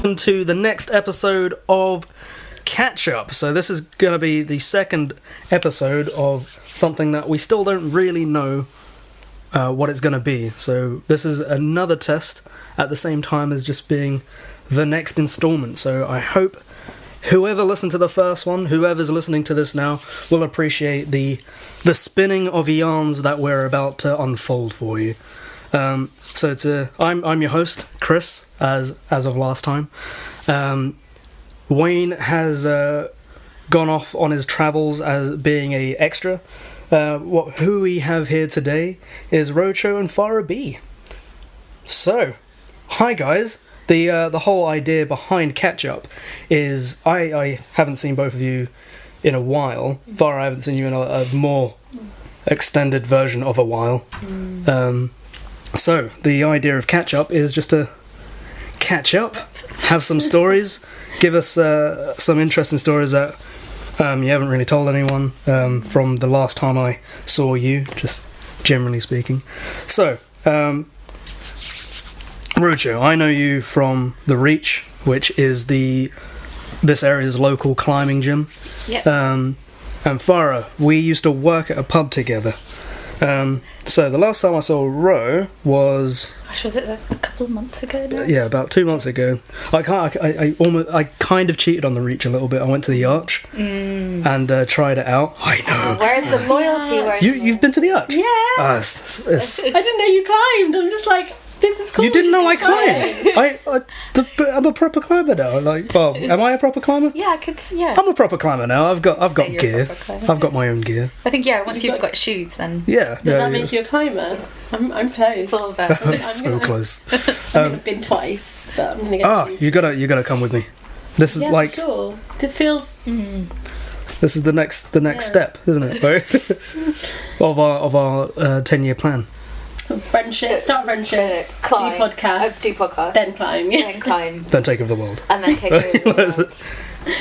To the next episode of Catch Up. So this is going to be the second episode of something that we still don't really know what it's going to be. So this is another test at the same time as just being the next installment. So I hope whoever listened to the first one, whoever's listening to this now, will appreciate the spinning of yarns that we're about to unfold for you. I'm your host, Chris, as of last time. Wayne has gone off on his travels as being a extra. Who we have here today is Rocho and Farha B. So, hi guys. The whole idea behind Catch Up is I haven't seen both of you in a while. Farha, I haven't seen you in a more extended version of a while. So, the idea of Catch Up is just to catch up, have some stories, give us some interesting stories that you haven't really told anyone from the last time I saw you, just generally speaking. So, Rocho, I know you from The Reach, which is this area's local climbing gym. Yep. And Farha, we used to work at a pub together. So the last time I saw Ro was... Gosh, was it a couple of months ago now? Yeah, about 2 months ago. I kind of cheated on the Reach a little bit. I went to the Arch and tried it out. I know. Where's the loyalty? You've been to the Arch? Yeah. I didn't know you climbed. I'm just like, this is cool. You didn't know I climbed? I'm a proper climber now. Am I a proper climber? Yeah, I could. Yeah. I'm a proper climber now. I've got you're a gear. proper climber. I've got my own gear. I think once you've got shoes, then Yeah. Does that make you a climber? I'm close. it's all about. I'm so close. I've been twice, but I'm gonna get shoes. you gotta come with me. This is Yeah, sure. This feels. This is the next step, isn't it? Right? of our 10-year plan. Friendship. Start friendship. Climb. Do podcast. Do podcast. Then climb. Yeah. Then climb. Then take over the world. And then take over the world.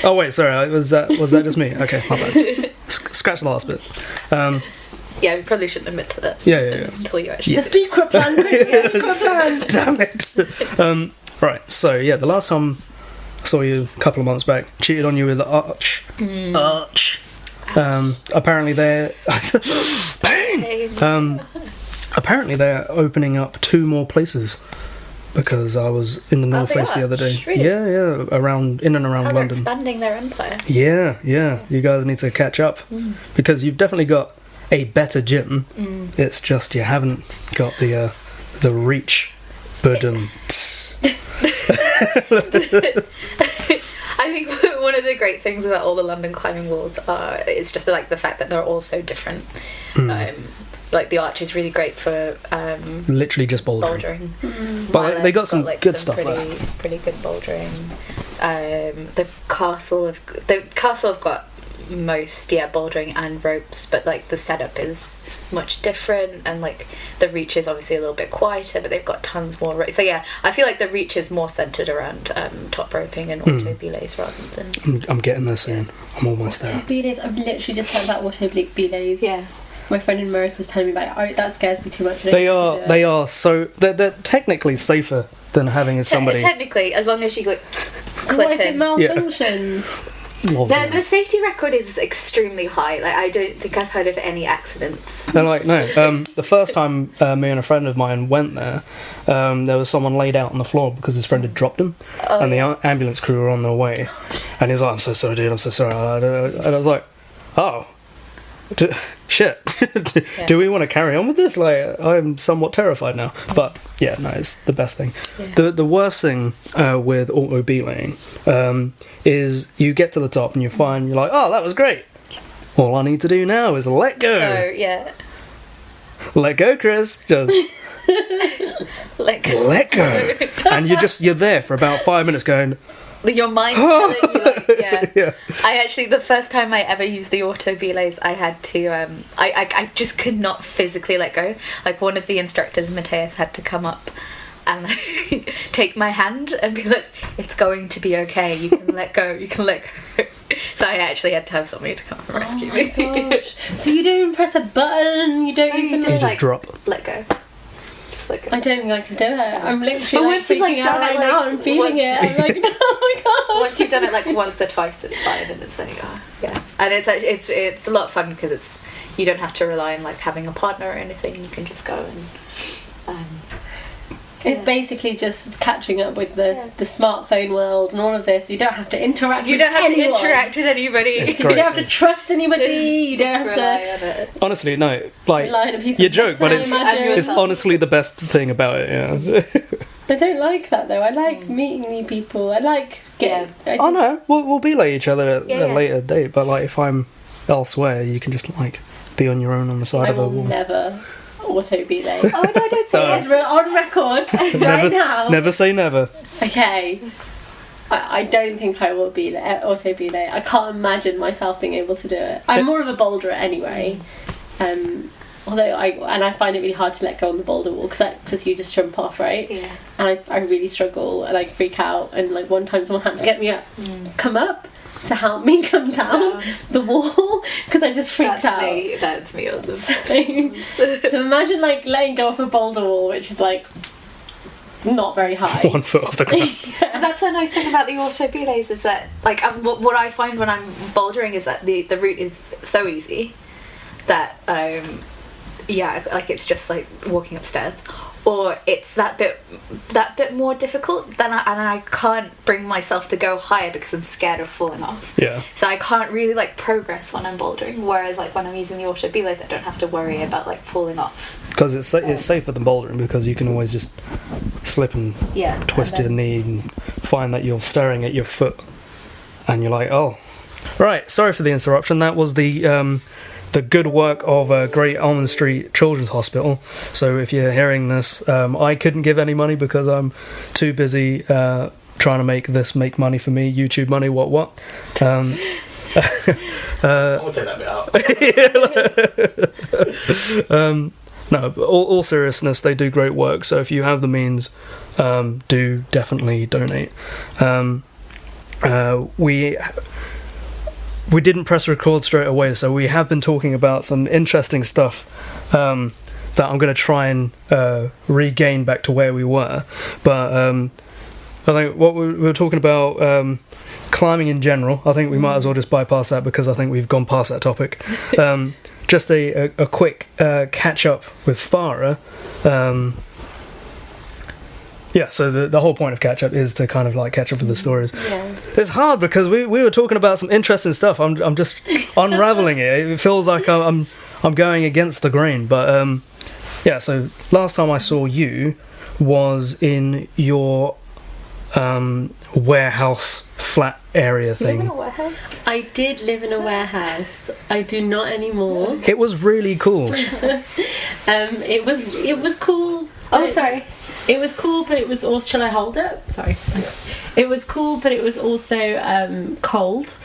Oh wait, sorry. Was that just me? Okay, my bad. Scratch the last bit. Yeah, we probably shouldn't admit to that. Yeah. Until you actually. The secret plan. The secret plan. Damn it. Right. So yeah, the last time I saw you a couple of months back, cheated on you with the Arch. Arch. Apparently they're bang. Apparently they're opening up 2 more places because I was in the North Face the other day. Really? Yeah, in and around They're London. expanding their empire. Yeah. You guys need to catch up because you've definitely got a better gym. It's just you haven't got the Reach. Budum. I think one of the great things about all the London climbing walls is just the fact that they're all so different. Like the Arch is really great for Literally just bouldering. But they got some good stuff there. Pretty good bouldering. The castle have got most bouldering and ropes, but the setup is much different, and the Reach is obviously a little bit quieter, but they've got tons more ropes. So yeah, I feel like the Reach is more centered around top roping and auto belays rather than. I'm getting there soon. I'm almost there. Auto belays. I've literally just heard about auto belays. Yeah. My friend in Meredith was telling me about it. That scares me too much. They are so they're technically safer than having somebody. Technically, as long as you clip What if it in. malfunctions? The safety record is extremely high. I don't think I've heard of any accidents. And the first time me and a friend of mine went there, there was someone laid out on the floor because his friend had dropped him, and the ambulance crew were on their way, and he was like, "I'm so sorry, dude. I'm so sorry." And I was like, "Oh, shit. Do we want to carry on with this? I'm somewhat terrified now." But yeah, no, it's the best thing. Yeah. The worst thing with auto belaying is you get to the top and you're fine. You're like, "Oh, that was great. All I need to do now is let go." Yeah. Let go, Chris. Just Let go. let go. And you're there for about 5 minutes going, your mind's telling you, Yeah. I actually, the first time I ever used the auto belays, I had to, I just could not physically let go. One of the instructors, Matthias, had to come up and take my hand and be like, "It's going to be okay. You can let go. You can let go." So I actually had to have somebody to come and rescue me. Gosh. So you don't even press a button. You don't even just drop. Let go. Just let go. I don't think I can do it. I'm literally But once you've, freaking out done it, right now. I'm feeling it. I'm like, no. once you've done it like once or twice, it's fine, and it's like, oh, yeah. And it's a lot of fun because you don't have to rely on like having a partner or anything. You can just go and. It's basically just catching up with the smartphone world and all of this. You don't have to interact with anybody. It's You great. don't have to trust anybody. You don't have rely to on it. Honestly, no. Like, rely on a piece you of joke, but butter, it's I imagine. it's honestly the best thing about it. Yeah. I don't like that though. I like meeting new people. I like getting. Oh no, we'll be like each other at Yeah, a yeah. later date. But like, if I'm elsewhere, you can just like be on your own on the side I of a will wall. never auto belay. Oh no, I don't think It's on record right now. Never say never. Okay. I don't think I will auto belay. I can't imagine myself being able to do it. I'm more of a boulderer anyway. Although I find it really hard to let go on the boulder wall because you just jump off, right? Yeah. And I really struggle and I freak out, and like one time someone had to get me up, come up to help me come down the wall because I just freaked out. That's me all the time. So imagine like letting go off a boulder wall, which is like not very high. 1 foot off the ground. And that's the nice thing about the auto belays is that like what I find when I'm bouldering is that the route is so easy that like it's just like walking upstairs, or it's that bit more difficult and I can't bring myself to go higher because I'm scared of falling off. Yeah. So I can't really like progress when I'm bouldering, whereas like when I'm using the auto belay, I don't have to worry about like falling off. Because it's safer than bouldering because you can always just slip and twist your knee and find that you're staring at your foot and you're like, oh. Right, sorry for the interruption. That was the good work of Great Ormond Street Children's Hospital. So if you're hearing this, I couldn't give any money because I'm too busy trying to make money for me, YouTube money, what. I'll take that bit out. No, but all seriousness, they do great work. So if you have the means, do definitely donate. We didn't press record straight away, so we have been talking about some interesting stuff that I'm going to try and regain back to where we were. But I think what we were talking about, climbing in general, I think we might as well just bypass that because I think we've gone past that topic. Just a quick catch up with Farha. Yeah, so the whole point of catch up is to kind of like catch up with the stories. Yeah. It's hard because we were talking about some interesting stuff. I'm just unraveling it. It feels like I'm going against the grain. But yeah, so last time I saw you was in your warehouse flat area thing. I did live in a warehouse. I do not anymore. It was really cool. It was cool. Oh, sorry. It was cool, but it was also... Shall I hold it? Sorry. It was cool, but it was also cold.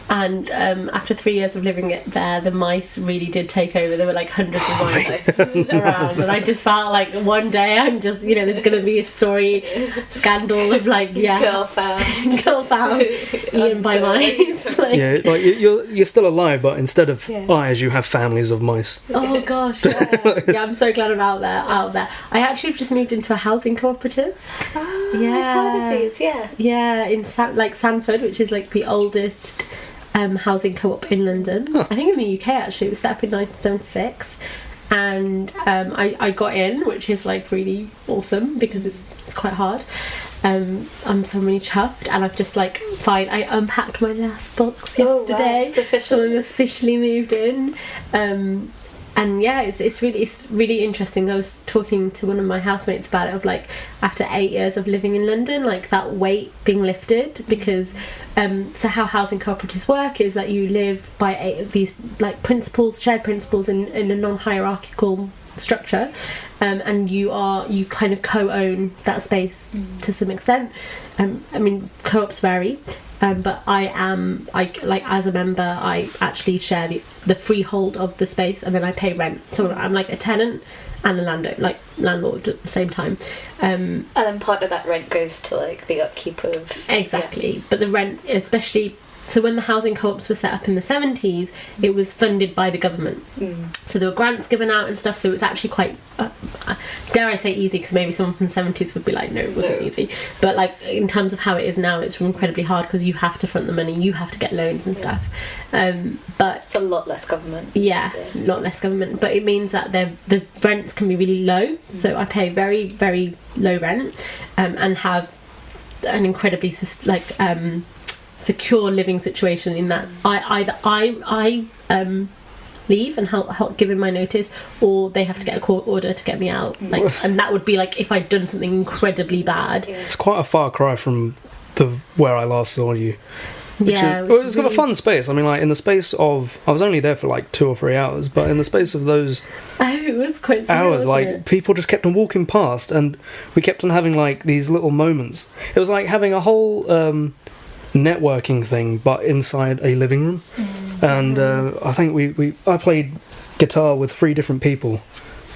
And after 3 years of living there, the mice really did take over. There were like hundreds of mice around. And I just felt like one day I'm just, there's going to be a scandal of like, Girl found eaten by mice. Like, Yeah, like you're still alive, but instead of eyes, you have families of mice. oh gosh, yeah, I'm so glad I'm out there. I actually just moved into a housing cooperative. Oh, Yeah. I've heard of these, Yeah, in Sanford, which is like the oldest housing co-op in London. I think in the UK actually. It was set up in 1976, and I got in, which is like really awesome because it's quite hard. I'm so really chuffed, and I've just like I unpacked my last box yesterday. Wow. It's official. So I'm officially moved in. And yeah, it's really interesting. I was talking to one of my housemates about it, of like after 8 years of living in London, like that weight being lifted, because so how housing cooperatives work is that you live by these like shared principles in a non-hierarchical structure, and you kind of co-own that space to some extent. I mean, co-ops vary. But as a member, I actually share the freehold of the space, and then I pay rent. So I'm like a tenant and a landlord at the same time. And then part of that rent goes to like the upkeep of... Exactly. Yeah. But the rent, especially... So when the housing co-ops were set up in the 70s, it was funded by the government. So there were grants given out and stuff, so it was actually quite dare I say easy, because maybe someone from the 70s would be like, no, it wasn't easy, but like in terms of how it is now, it's incredibly hard because you have to front the money, you have to get loans and stuff, but it's a lot less government. A lot less government, but it means that the rents can be really low, so I pay very, very low rent, and have an incredibly secure living situation in that I leave and help give in my notice, or they have to get a court order to get me out, like, and that would be like if I'd done something incredibly bad. It's quite a far cry from where I last saw you. It's got a fun space. I mean, like, in the space of, I was only there for like 2 or 3 hours, but in the space of those it was quite surreal, hours, like, people just kept on walking past, and we kept on having like these little moments. It was like having a whole networking thing, but inside a living room. And I think I played guitar with 3 different people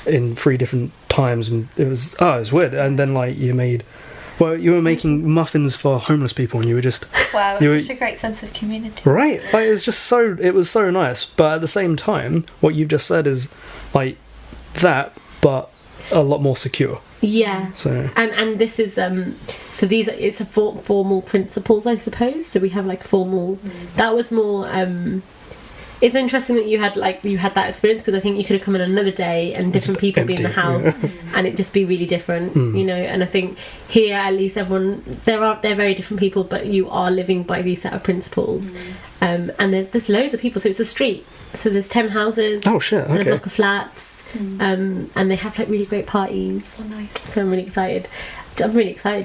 in 3 different times, and it was weird. And then like you were making muffins for homeless people, and you were just wow, it's such a great sense of community, right? Like, it was so nice. But at the same time, what you've just said is like that, but a lot more secure. Yeah. So and this is so these it's a formal principles, I suppose. So we have like formal. That was more. It's interesting that you had that experience, because I think you could have come in another day and different people empty, be in the house, and it just be really different, you know. And I think here, at least, everyone they're very different people, but you are living by these set of principles. And there's loads of people, so it's a street. So there's 10 houses. Oh shit! Okay. And a block of flats, and they have like really great parties. Oh, nice. So I'm really excited.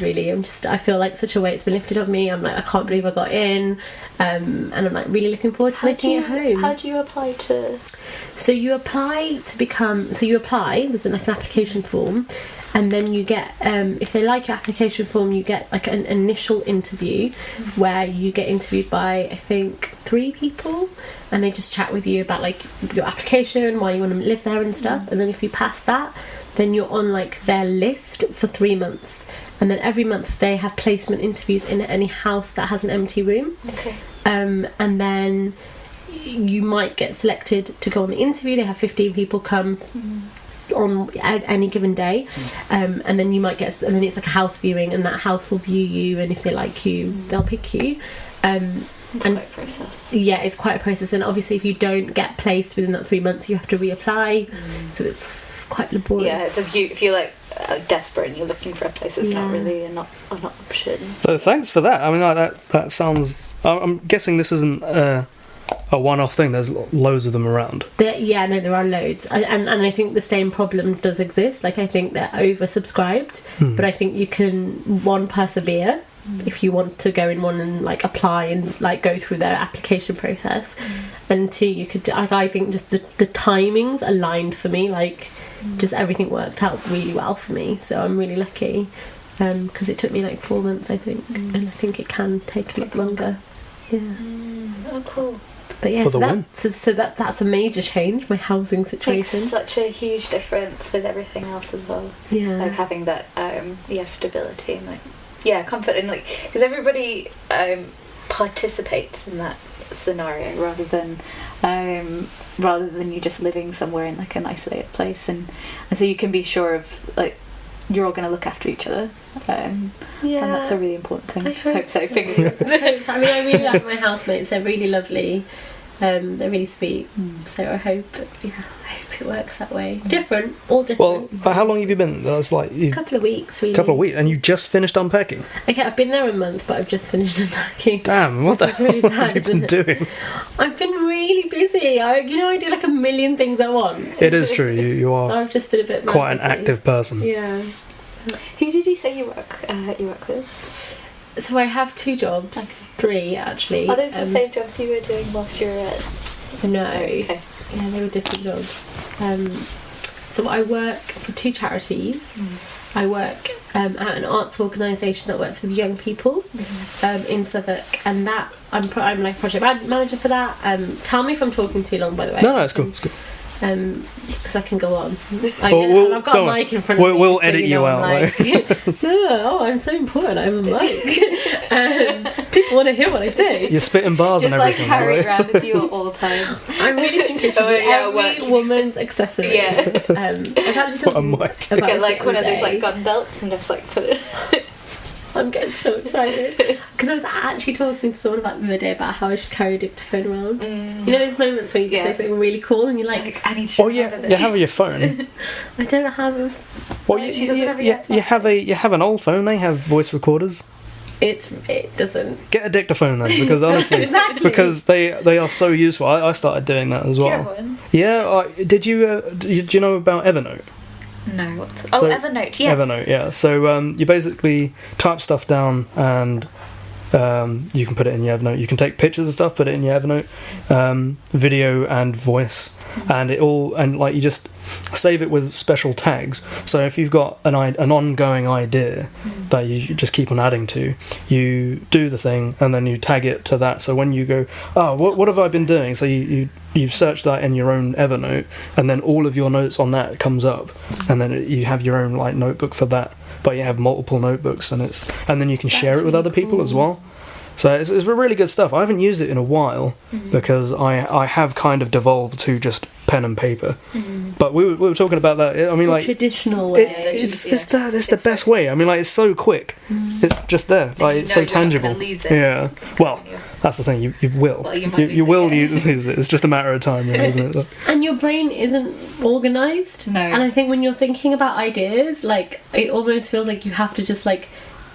Really. I feel like such a weight's been lifted off me. I'm like, I can't believe I got in, and I'm like really looking forward to making it home. How do you apply to? So you apply to become. So you apply. There's like an application form, and then you get. If they like your application form, you get like an initial interview, where you get interviewed by, I think, 3 people, and they just chat with you about like your application, why you want to live there and stuff. And then if you pass that, then you're on like their list for 3 months, and then every month they have placement interviews in any house that has an empty room. Okay. And then you might get selected to go on the interview. They have 15 people come on any given day, and then you might get, and then it's like a house viewing, and that house will view you, and if they like you, they'll pick you. It's quite a process. Yeah, it's quite a process, and obviously if you don't get placed within that 3 months, you have to reapply. So it's quite laborious. Yeah, if you're like desperate and you're looking for a place, it's not really an option. So thanks for that. I mean, like, that sounds. I'm guessing this isn't a one-off thing. There's loads of them around. There are loads, and I think the same problem does exist. Like, I think they're oversubscribed, but I think you can persevere if you want to go in one and like apply and like go through their application process, and 2, you could. I think just the timings aligned for me. Like, just everything worked out really well for me. So I'm really lucky, because it took me like 4 months, I think, and I think it can take a lot longer. Yeah. Oh, cool. But yeah, For the win. So that's a major change, my housing situation. Makes such a huge difference with everything else as well. Yeah. Like having that, stability and like, comfort, and like, because everybody participates in that scenario rather than you just living somewhere in like an isolated place, and so you can be sure of like you're all going to look after each other, and that's a really important thing. I hope so. Fingers crossed. I mean, I really like my housemates. They're really lovely. They're really sweet. So I hope it works that way. All different. Well, how long have you been? That's like a couple of weeks, really. Couple of weeks, and you just finished unpacking. Okay, I've been there a month, but I've just finished unpacking. Damn, what the hell really have you been doing? I've been really busy. I do like a million things at once. It is true. You are. So I've just been a bit quite busy. an active person. Yeah. Who did you say you work with? So I have 2 jobs, 3 actually. Are those the same jobs you were doing whilst you were at? No. Okay. Yeah, they were different jobs. So I work for 2 charities. I work at an arts organisation that works with young people in Southwark, and that I'm like project manager for that. Tell me if I'm talking too long, by the way. No, it's cool. It's cool. Because I can go on. I've got a mic in front of me. We'll edit you out. I'm so important. I have a mic. People Want to hear what I say? You're spitting bars Just and like everything. carry right? around with you at all times. I really think it should be every woman's accessory. Yeah. I was actually What a talking mic. about Get like this one of the those other like day. gun belts and just like put it. I'm getting so excited because I was actually talking to someone about the other day about how I should carry a dictaphone around. You know those moments where you just say something really cool and you're like, I need to. Oh yeah, you have your phone. I don't have a. Well, She doesn't have a yet. you have an old phone. They have voice recorders. It doesn't. Get a dictaphone then, because honestly, Exactly. because they are so useful. I started doing that as Do you have well. one? Yeah, did you do you know about Evernote? No, what's So- Evernote, yes. Evernote, yeah. So you basically type stuff down and you can put it in your Evernote. You can take pictures of stuff, put it in your Evernote, video and voice, and like you just save it with special tags. So if you've got an ongoing idea that you just keep on adding to, you do the thing and then you tag it to that. So when you go, what have I been doing? So you search that in your own Evernote, and then all of your notes on that comes up, and then you have your own like notebook for that. But you have multiple notebooks, and then you can share it with really other people cool. as well. So it's really good stuff. I haven't used it in a while because I have kind of devolved to just pen and paper. But we were talking about that. I mean, The like traditional way. it's the best way. I mean, like it's so quick. It's just there. Like you it's know so you're not gonna tangible. lose it. Yeah. Well, that's the thing. You will. Well, you might you lose will it, yeah. lose it. It's just a matter of time, really, isn't it? And your brain isn't organised. No. And I think when you're thinking about ideas, like, it almost feels like you have to just, like,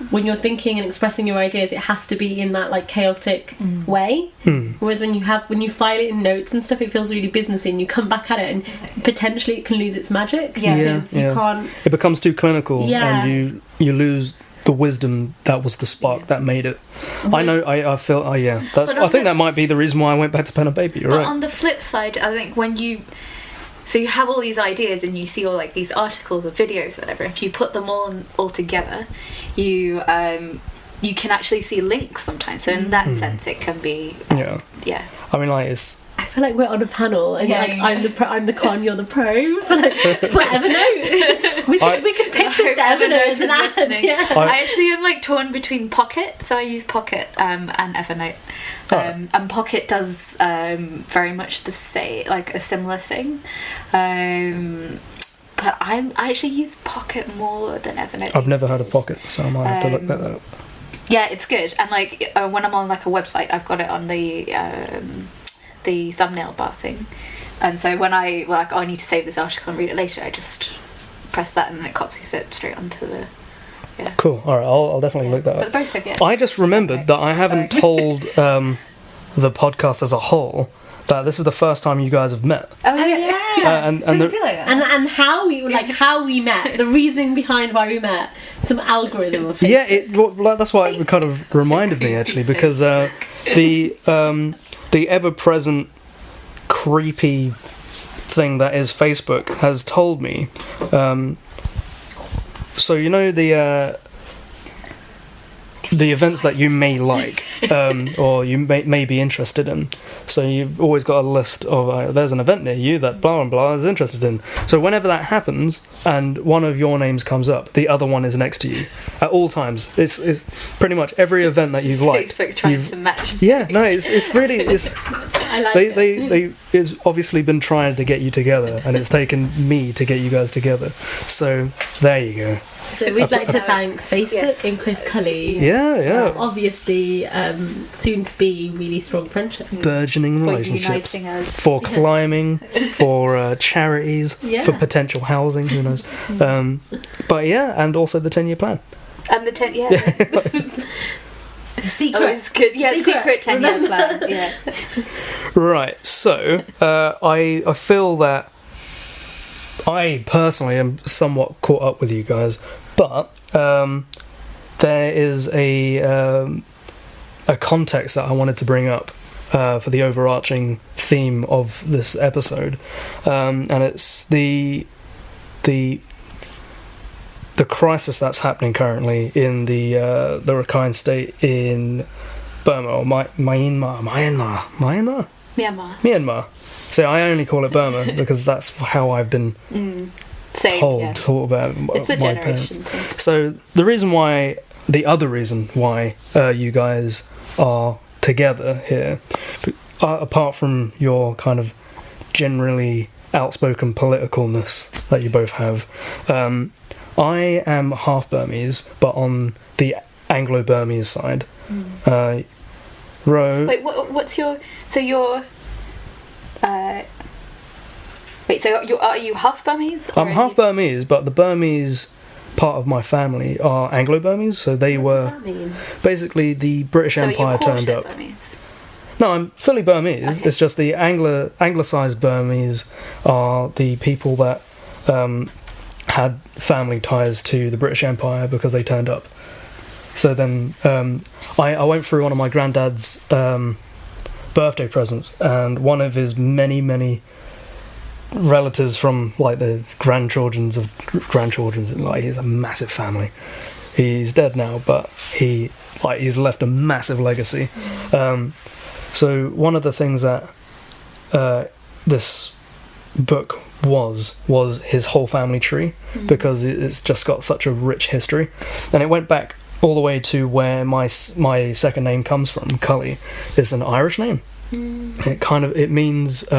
when you're thinking and expressing your ideas, it has to be in that, like, chaotic way. Whereas when you file it in notes and stuff, it feels really businessy, and you come back at it and potentially it can lose its magic. Yeah. Because you can't... It becomes too clinical, Yeah. and you lose the wisdom that was the spark that made it. I know. I feel. Yeah. That's. But I on think the- that might be the reason why I went back to pen and paper. You're But right. on the flip side, I think when you have all these ideas and you see all like these articles or videos, whatever. If you put them all together, you can actually see links sometimes. So in that sense, it can be Yeah. yeah. I mean, like it's. I feel like we're on a panel, and Yeah, like you- I'm the con, you're the pro. For like, for Evernote, we could pitch this to Evernote as an ad. listening. Yeah. I actually am like torn between Pocket, so I use Pocket and Evernote. And Pocket does very much the same, like a similar thing. But I actually use Pocket more than Evernote. I've never heard of Pocket, so I might have to look that up. Yeah, it's good. And like when I'm on like a website, I've got it on the thumbnail bar thing. And so when I need to save this article and read it later, I just press that and then it copies it straight onto the. Yeah. Cool. All right, I'll definitely look that But up. both are good. I just remembered that I haven't told the podcast as a whole that this is the first time you guys have met. Oh yeah. And Does the, it feel like that? And how we met, the reasoning behind why we met, some algorithm of Facebook. that's why it kind of reminded me actually, because the ever-present creepy thing that is Facebook has told me. So you know the events that you may like or you may be interested in. So you've always got a list of there's an event near you that blah and blah is interested in. So whenever that happens and one of your names comes up, the other one is next to you at all times. It's pretty much every event that you've liked. Facebook trying to match. Yeah, no, it's really I like it. it's obviously been trying to get you together, and it's taken me to get you guys together. So there you go. So we'd like to thank Facebook Yes. and Chris Cully. Yeah. Obviously, soon to be really strong friendship. Burgeoning For relationships, uniting us. for climbing, for charities, Yeah. for potential housing. Who knows? But yeah, and also the 10-year plan. And the 10, yeah. Secret. Oh, it's good. Yeah, secret 10-year Remember? plan. Yeah. Right. So I feel that I personally am somewhat caught up with you guys, but there is a context that I wanted to bring up for the overarching theme of this episode, and it's the crisis that's happening currently in the Rakhine state in Burma or Myanmar. So I only call it Burma because that's how I've been Same, told about It's a my generation parents. thing. So the other reason why you guys are together here. But, apart from your kind of generally outspoken politicalness that you both have, I am half Burmese, but on the Anglo-Burmese side. Ro... Wait, what's your... So you're... Wait, so are you half Burmese? I'm half Burmese, but the Burmese part of my family are Anglo-Burmese, so they were... What does that mean? Basically, the British Empire turned up. Burmese? No, I'm fully Burmese. Okay. It's just the Anglicised Burmese are the people that had family ties to the British Empire because they turned up. So then I went through one of my granddad's birthday presents, and one of his many, many relatives from like the grandchildren's, like he's a massive family. He's dead now, but he's left a massive legacy. So one of the things that this book was his whole family tree, because it's just got such a rich history, and it went back all the way to where my second name comes from. Cully is an Irish name. It means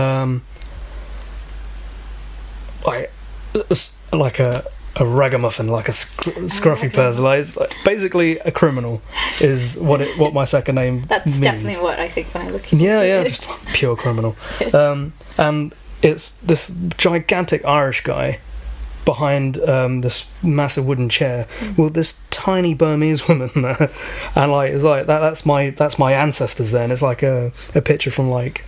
like a ragamuffin, like a scruffy person. Like, it's like basically a criminal is what my second name That's means. definitely what I think when I look at Yeah, just like pure criminal. And it's this gigantic Irish guy behind this massive wooden chair with this tiny Burmese woman there, and like it's like that's my ancestors there, and it's like a picture from like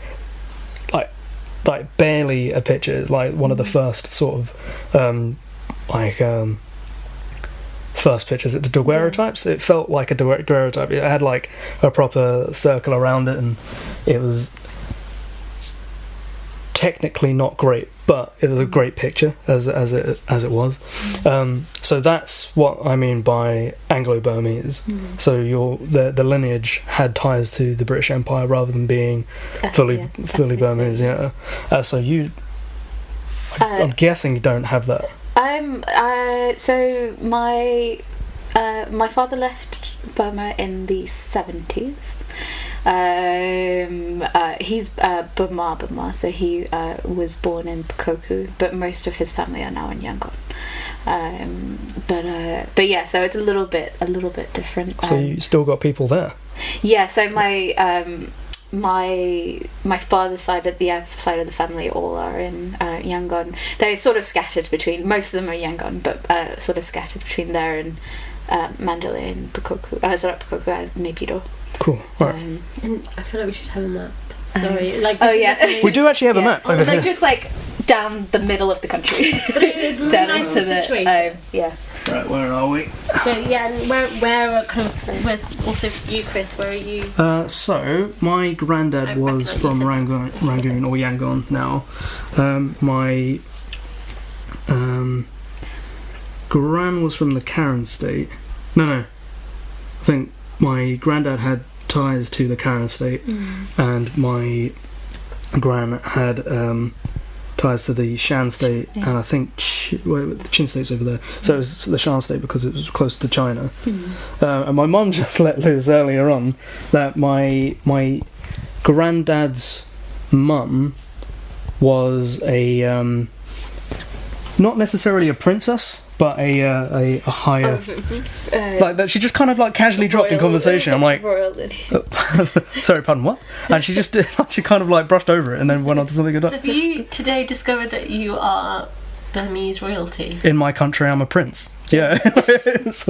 barely a picture. It's like one of the first sort of first pictures at the daguerreotypes. It felt like a daguerreotype. It had like a proper circle around it, and it was technically not great, but it was a great picture as it was. So that's what I mean by Anglo-Burmese. So the lineage had ties to the British Empire rather than being fully Burmese. Yeah. So I'm guessing you don't have that. So my father left Burma in the 70s. He's Burma, so he was born in Pukoku, but most of his family are now in Yangon. But yeah, so it's a little bit different. So you still got people there? Yeah, so my father's side, at the side of the family, all are in Yangon. They're sort of scattered between. Most of them are Yangon, but sort of scattered between there and Mandalay and Pukoku. Not Pukoku, Naypyidaw. Cool. All right. And I feel like we should have a map. Sorry. We do actually have a map over here. Just like down the middle of the country. Down nice into the situation. yeah. Right, where are we? So yeah, and where's also you, Chris? Where are you? So my granddad was from Rangoon or Yangon now. My gran was from the Karen state. No. I think my granddad had ties to the Karen state, and my gran had ties to the Shan state, and I think the Chin state's over there. So it was the Shan state because it was close to China. And my mum just let loose earlier on that my granddad's mum was a not necessarily a princess, but a higher like that. She just kind of like casually dropped in conversation. I'm like, sorry, pardon, what? And she just she kind of like brushed over it and then went on to something good. So have you today discovered that you are Burmese royalty? In my country, I'm a prince. Yeah, it's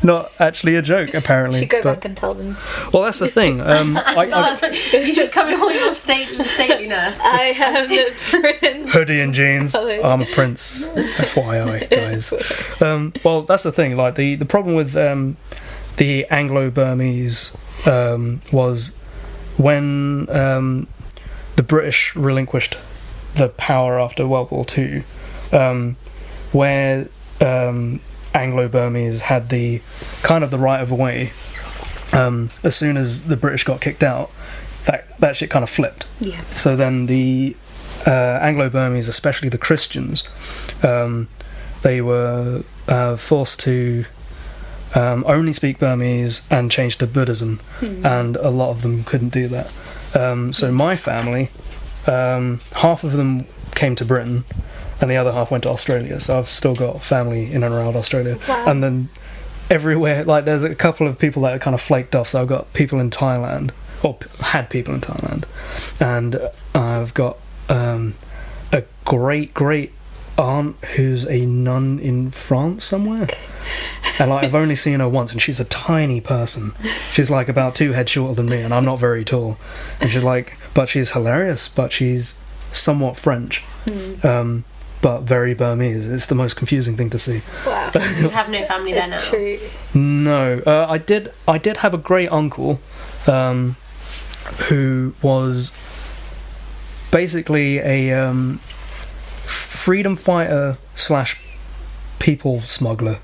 not actually a joke. Apparently, You should go back and tell them. Well, that's the thing. You should come in all your stateliness. I am the prince. Hoodie and jeans. I'm a prince. FYI, guys. Well, that's the thing. Like the problem with the Anglo-Burmese was when the British relinquished the power after World War II. Where Anglo-Burmese had the kind of the right of way, as soon as the British got kicked out, that shit kind of flipped. Yeah. So then the Anglo-Burmese, especially the Christians, they were forced to only speak Burmese and changed to Buddhism, and a lot of them couldn't do that. So my family, half of them came to Britain, and the other half went to Australia. So I've still got family in and around Australia. Wow. And then everywhere, like there's a couple of people that are kind of flaked off. So I've got people in Thailand, or had people in Thailand, and I've got a great aunt who's a nun in France somewhere. And like I've only seen her once, and she's a tiny person. She's like about 2 heads shorter than me, and I'm not very tall. And she's like, but she's hilarious, but she's somewhat French. But very Burmese. It's the most confusing thing to see. Wow. You have no family there now. True. No, I did have a great uncle, who was basically a freedom fighter / people smuggler.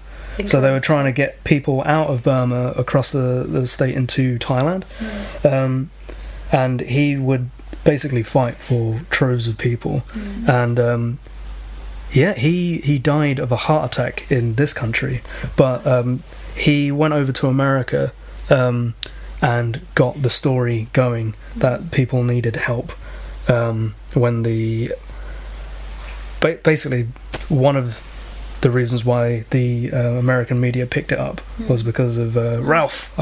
So they were trying to get people out of Burma across the state into Thailand, and he would basically fight for troves of people, and he died of a heart attack in this country, but he went over to America and got the story going that people needed help when the basically one of the reasons why the American media picked it up was because of Ralph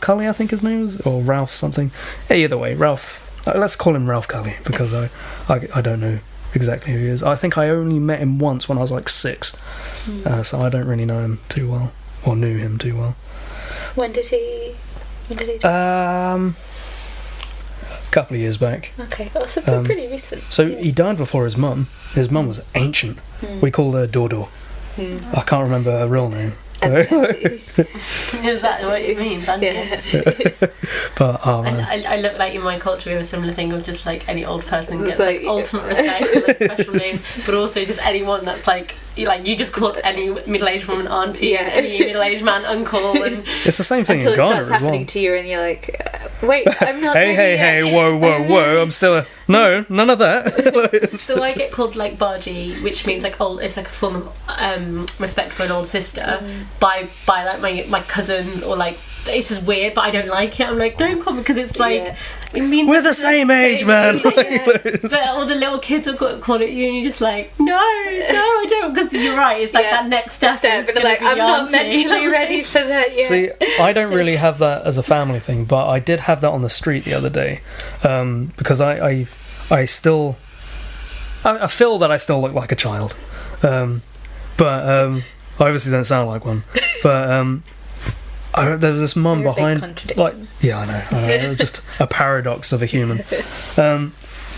Cully, I think his name is, or Ralph something. Either way, Ralph. Let's call him Ralph Cully, because I don't know exactly who he is. I think I only met him once when I was like 6, so I don't really know him too well, or knew him too well. When did he die? A couple of years back. Okay, that's pretty recent. So he died before his mum. His mum was ancient. We called her Dodo. I can't remember her real name. Is that what it means? But man. I look like in my culture we have a similar thing of just like any old person gets like ultimate respect for like special names, but also just anyone that's like you just call any middle-aged woman auntie, and any middle-aged man uncle, and it's the same thing until in Ghana it starts as well. happening to you, and you're like, wait, I'm not. hey, whoa! I'm still no, none of that. So I get called like Bargy, which means like old. It's like a form of respect for an old sister by like my cousins, or like it's just weird, but I don't like it. I'm like, don't call me, because it's like it means we're the same age, man. But all the little kids will call at you, and you're just like, no, I don't, because you're right. It's like that next step. But like, I'm not mentally ready for that yet. See, I don't really have that as a family thing, but I did have that on the street the other day, because I feel that I still look like a child, but I obviously don't sound like one. But there was this mum behind, like, yeah, I know, just a paradox of a human.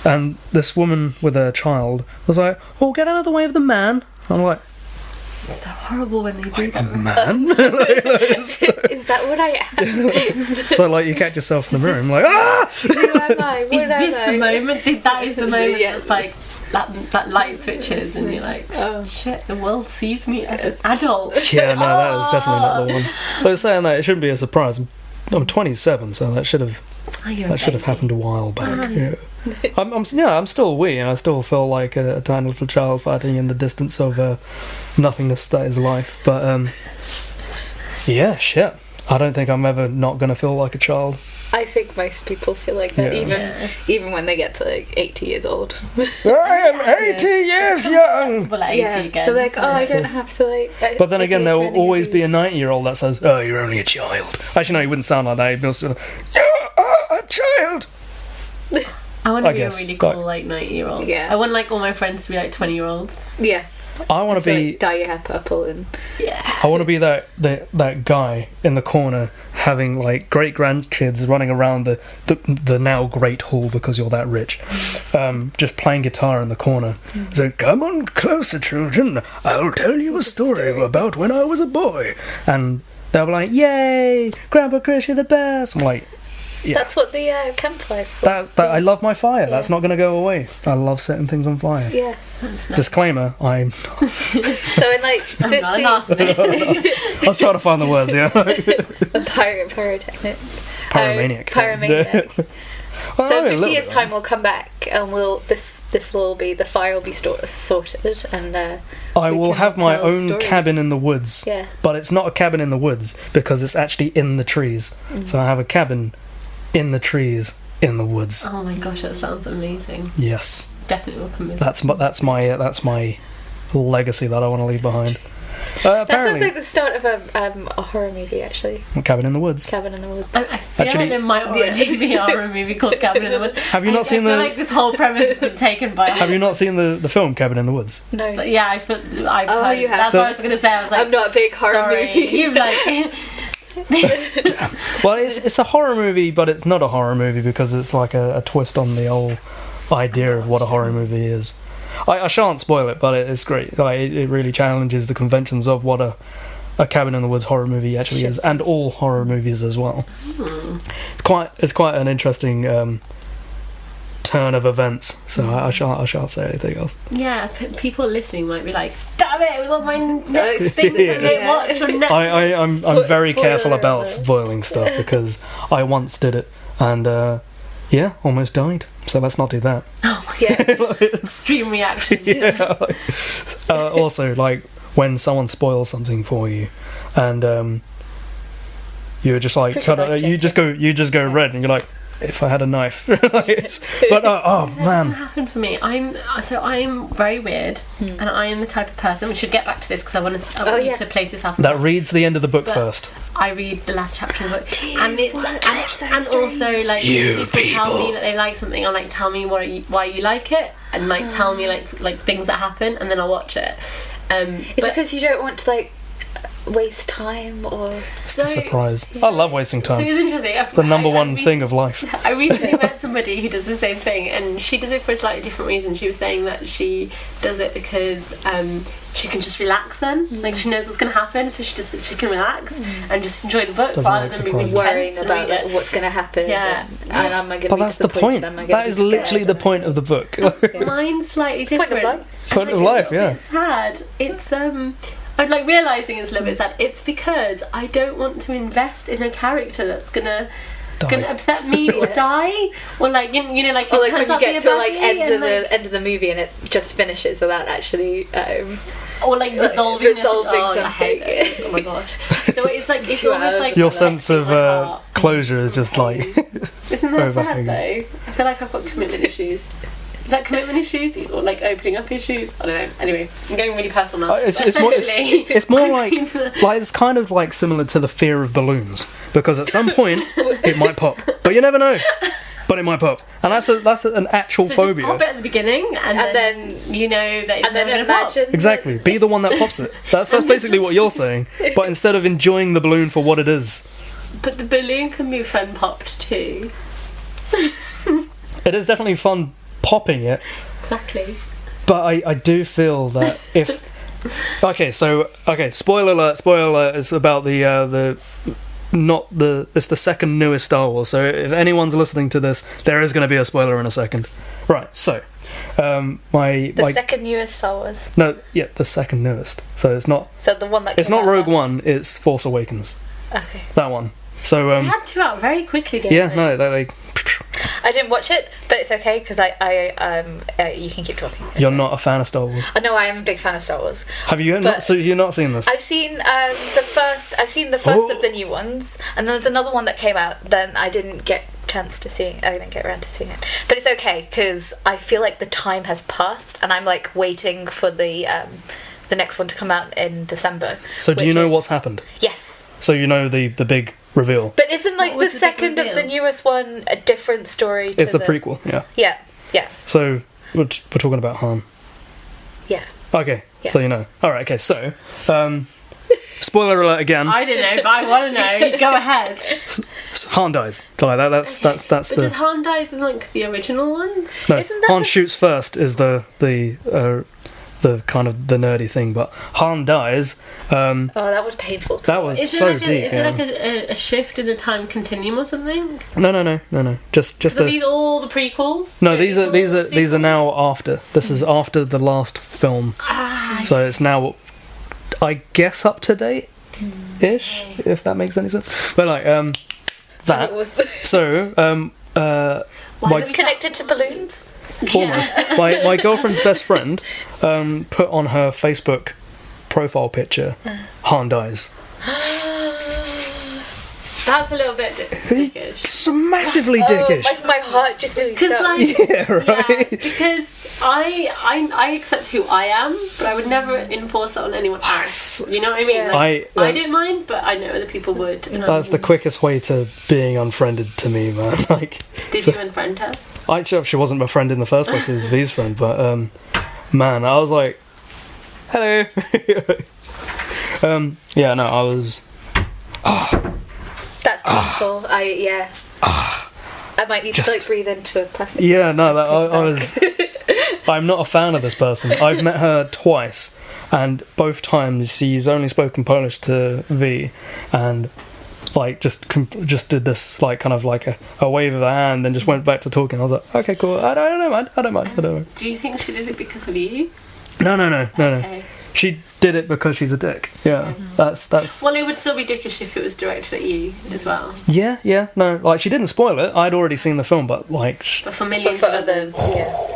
And this woman with her child was like, "Oh, get out of the way of the man." I'm like, it's so horrible when they do that. Man, is that what I am? so like you catch yourself in the mirror, I'm like, ah! Who am I? Is this the moment? That is the moment. Yeah. That's like that light switches, and you're like, oh shit, the world sees me as an adult. Yeah, no, that is definitely not the one. But saying that, it shouldn't be a surprise. I'm 27, so that should have happened a while back. Yeah. I'm still a wee, and I still feel like a tiny little child fighting in the distance of nothingness that is life. But yeah, shit. I don't think I'm ever not going to feel like a child. I think most people feel like that, even when they get to like 80 years old. I am 80 years young. They're like, oh, I don't have to like. But then again, there will always be a 90-year-old that says, "Oh, you're only a child." Actually, no, he wouldn't sound like that. He'd be sort of, "You are a child." I want to be a really cool like 90-year-old. Yeah. I want like all my friends to be like 20-year-olds. Yeah. I want to be like, dye your hair purple and I want to be that guy in the corner having like great grandkids running around the now great hall because you're that rich, just playing guitar in the corner. So come on closer, children. I'll tell you a story about when I was a boy, and they'll be like, "Yay, Grandpa Chris, you're the best." I'm like, yeah. That's what the campfire's for. That I love my fire. That's not going to go away. I love setting things on fire. Yeah. Disclaimer: I'm not. So in like 50. I was trying to find the words. Yeah. A pyrotechnic. Pyromaniac. Pyromaniac. Well, So I mean, a 50 little years bit. time we'll come back and this will be, the fire will be sorted, and I we will can have my tell a own story. cabin in the woods, yeah. but it's not a cabin in the woods because it's actually in the trees. So I have a cabin in the trees in the woods. Oh my gosh, that sounds amazing. Yes, Definitely will come visit. that's my legacy that I want to leave behind. That sounds Apparently, like the start of a horror movie, actually. Cabin in the Woods. Cabin in the Woods. I feel Actually- like there might already be a horror movie called Cabin in the Woods. Have you not seen I feel the? like this whole premise has been taken by. Have you not seen the film Cabin in the Woods? No. But yeah, I feel. Oh, you have. That's So- what I was going to say. I was like, I'm not a big horror sorry, movie. you've like. Well, it's a horror movie, but it's not a horror movie because it's like a twist on the whole idea of what a horror movie is. I shan't spoil it, but it's great. Like it really challenges the conventions of what a Cabin in the Woods horror movie actually is, and all horror movies as well. It's quite an interesting turn of events. So I shan't say anything else. Yeah, people listening might be like, "Damn it! It was on my next thing Yeah. to late watch on Netflix." I'm very careful Spoiler about alert. spoiling stuff because I once did it and almost died. So let's not do that. Yeah. Extreme reactions. Yeah. Also, like when someone spoils something for you, and you're just like, pretty kinda, life-changing. you just go red, and you're like, if I had a knife. But oh That doesn't man, happen for me. I'm very weird, and I am the type of person. We should get back to this because I want you yeah. to place yourself. that reads the end of the book But- first. I read the last chapter of the book, Do you? and it's Wow, and, that's so and also like You people tell me people. that they like something. I'm like, tell me why you like it, and like tell me like things that happen, and then I'll watch it. Is it because you don't want to like waste time or? It's a surprise. I love wasting So time. it's interesting. The number one recently- thing of life. I recently met somebody who does the same thing, and she does it for a slightly different reason. She was saying that she does it because she can just relax then. Like she knows what's going to happen, so she can relax and just enjoy the book Doesn't rather like than be really surprises. Worrying tense and about read it. like, what's going to happen. Yeah. And am I going to But be that's the point. disappointed? Am I gonna That be is literally scared? the point of the book. Mine's slightly Point different. of life. Point I'm, of like, a life, little yeah. bit sad. It's I'm like realizing it's a little bit sad. It's because I don't want to invest in a character that's gonna Die. upset me or Yeah. die, or like you know like Or it like turns when you out to be get a to like baddie end of the movie and it just finishes without actually or like resolving resolving I hate something. those. Oh my gosh! So it's like it's 2 almost hours. like Your like, sense of my heart. closure is just like Isn't that sad overhanging. though? I feel like I've got commitment issues. Is that commitment issues or like opening up issues? I don't know. Anyway, I'm going really personal now. It's But more essentially, it's more I like mean, it's kind of like similar to the fear of balloons because at some point it might pop, but you never know. But it might pop, and that's an actual so phobia. just pop it at the beginning, and And then you know that it's and then never gonna pop. imagine Exactly. Be the one that pops it. That's basically what you're saying. But instead of enjoying the balloon for what it is, But the balloon can be fun popped too. it is definitely fun popping it. Exactly. But I do feel that if spoiler alert is about it's the second newest Star Wars. So if anyone's listening to this, there is going to be a spoiler in a second. Right. So the second newest Star Wars. the second newest. So it's not So the one that it's came not out Rogue last. One. It's Force Awakens. Okay. That one. So They had two out very quickly, didn't yeah, they? no, they I didn't watch it, but it's okay because you can keep talking. It's you're fine. not a fan of Star Wars. I know I am a big fan of Star Wars. Have you not? But- So you've not seen this? I've seen the first. I've seen the first of the new ones, and then there's another one that came out. Then I didn't get chance to see. I didn't get around to seeing it, but it's okay because I feel like the time has passed, and I'm like waiting for the next one to come out in December. So do you which know is- what's happened? Yes, So you know the big reveal. but isn't like What the was the big second of the reveal? newest one a different story? To It's the prequel, yeah. Yeah, yeah, So we're talking about Han. yeah. Okay, Yeah. so you know. All right, okay. So, spoiler alert again. I don't know, but I want to know. Go ahead. Han dies. Like that's But the does Han dies in like the original ones? no. Isn't that Han the- shoots first is the kind of the nerdy thing, but Han dies. Oh, that was painful. To That was Is so there like, deep. is Yeah. there like a shift in the time continuum or something? No. Just Are a. these all the prequels? No, Are these are all now after. This is after the last film, Ah, so it's now, I guess, up to date ish, if that makes any sense. But like that. What was So, was my, this connected to balloons? almost. My girlfriend's best friend put on her Facebook profile picture, Han dies. That's a little bit dickish. It's massively dickish. My heart just really Because stopped. like, Yeah, right. because I accept who I am, but I would never enforce that on anyone else. You know what I mean? Yeah. Like, I don't mind, but I know other people would. And That's the quickest way to being unfriended to me, man. Like, Did so- you unfriend her? actually, she wasn't my friend in the first place. It was V's friend, but man, I was like, hello. Yeah, no, I was. That's painful. I might need to like breathe into a plastic. Yeah, no, that I was. I'm not a fan of this person. I've met her twice, and both times she's only spoken Polish to V, and like just did this like kind of like a wave of the hand, and just went back to talking. I was like, okay, cool. I don't mind. Do you think she did it because of you? No. Okay. She did it because she's a dick. Yeah, that's. Well, it would still be dickish if it was directed at you as well. Yeah. No, like she didn't spoil it. I'd already seen the film, but like. But for But millions for of others, yeah.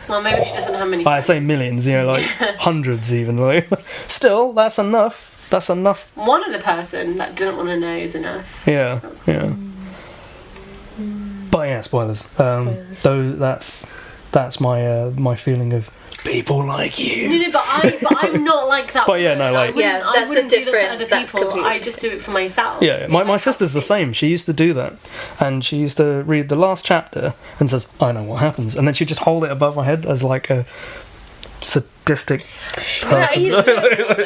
Well, maybe she doesn't have many. I say friends. millions, like hundreds even. Like, still, that's enough. That's enough. One other person that didn't want to know is enough. Yeah, So- yeah. But yeah, spoilers. Spoilers. That's my feeling of people like you. No, but I'm not like that. But yeah, no, like- Yeah, I that's wouldn't the do that to different- other that's people. completely I just do it for myself. Yeah, my sister's the same. She used to do that, and she used to read the last chapter and says, "I know what happens," and then she'd just hold it above my head as like a sadistic You know, I person. used to,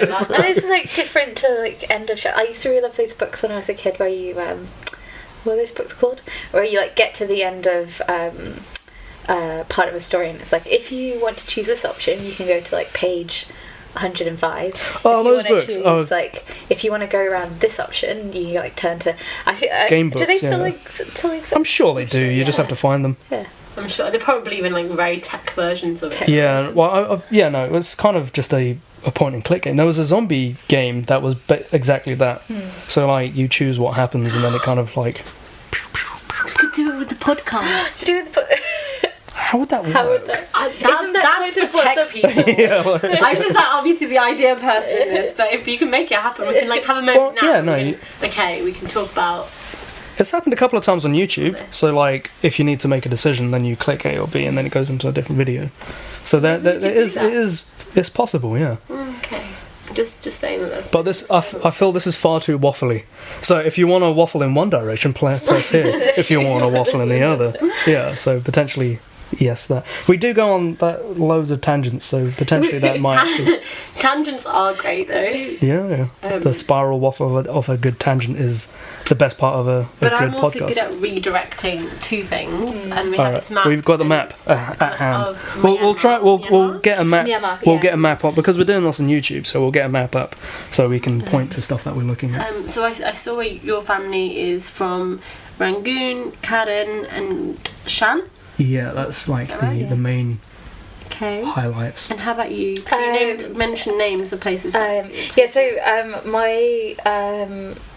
That's and this is like different to like end of show. I used to really love those books when I was a kid, where you what are those books called? Where you like get to the end of part of a story, and it's like, if you want to choose this option, you can go to like page 105. Oh, if you those wanna books. choose, Oh. like if you want to go around this option, you like turn to Game do they books, still yeah. like still exist? I'm sure they do. You just have to find them. Yeah. I'm sure they're probably even like very tech versions of it. Yeah. Well, no, it was kind of just a point and click game. There was a zombie game that was exactly that. So like you choose what happens, and then it kind of like. You could do it with the podcast. To do with the How would that work? how would that? Isn't that That's kind of for what tech the- people. Yeah, well, I'm just like obviously the idea person in this, but if you can make it happen, we can like have a moment Well, now. yeah, no, we can talk about. it's happened a couple of times on YouTube. So like, if you need to make a decision, then you click A or B, and then it goes into a different video. So there could do that. it's possible, yeah. Okay, just saying that. But this, I feel this is far too waffly. So if you want to waffle in one direction, press here. If you want to waffle in the other, yeah. So potentially, yes, that we do go on that loads of tangents. So potentially that might, actually, Tangents are great though. yeah. The spiral waffle of a good tangent is the best part of a But good I'm also podcast. good at redirecting to things, and we All have right, this map. we've got the map at hand. of We'll try. We'll Myanmar. get a map. Myanmar, We'll yeah. get a map up because we're doing this on YouTube. So we'll get a map up so we can point to stuff that we're looking at. So I saw your family is from Rangoon, Karen, and Shan. Yeah, that's like that right? the main Okay. highlights. And how about you? 'Cause you mentioned names of places. Yeah, so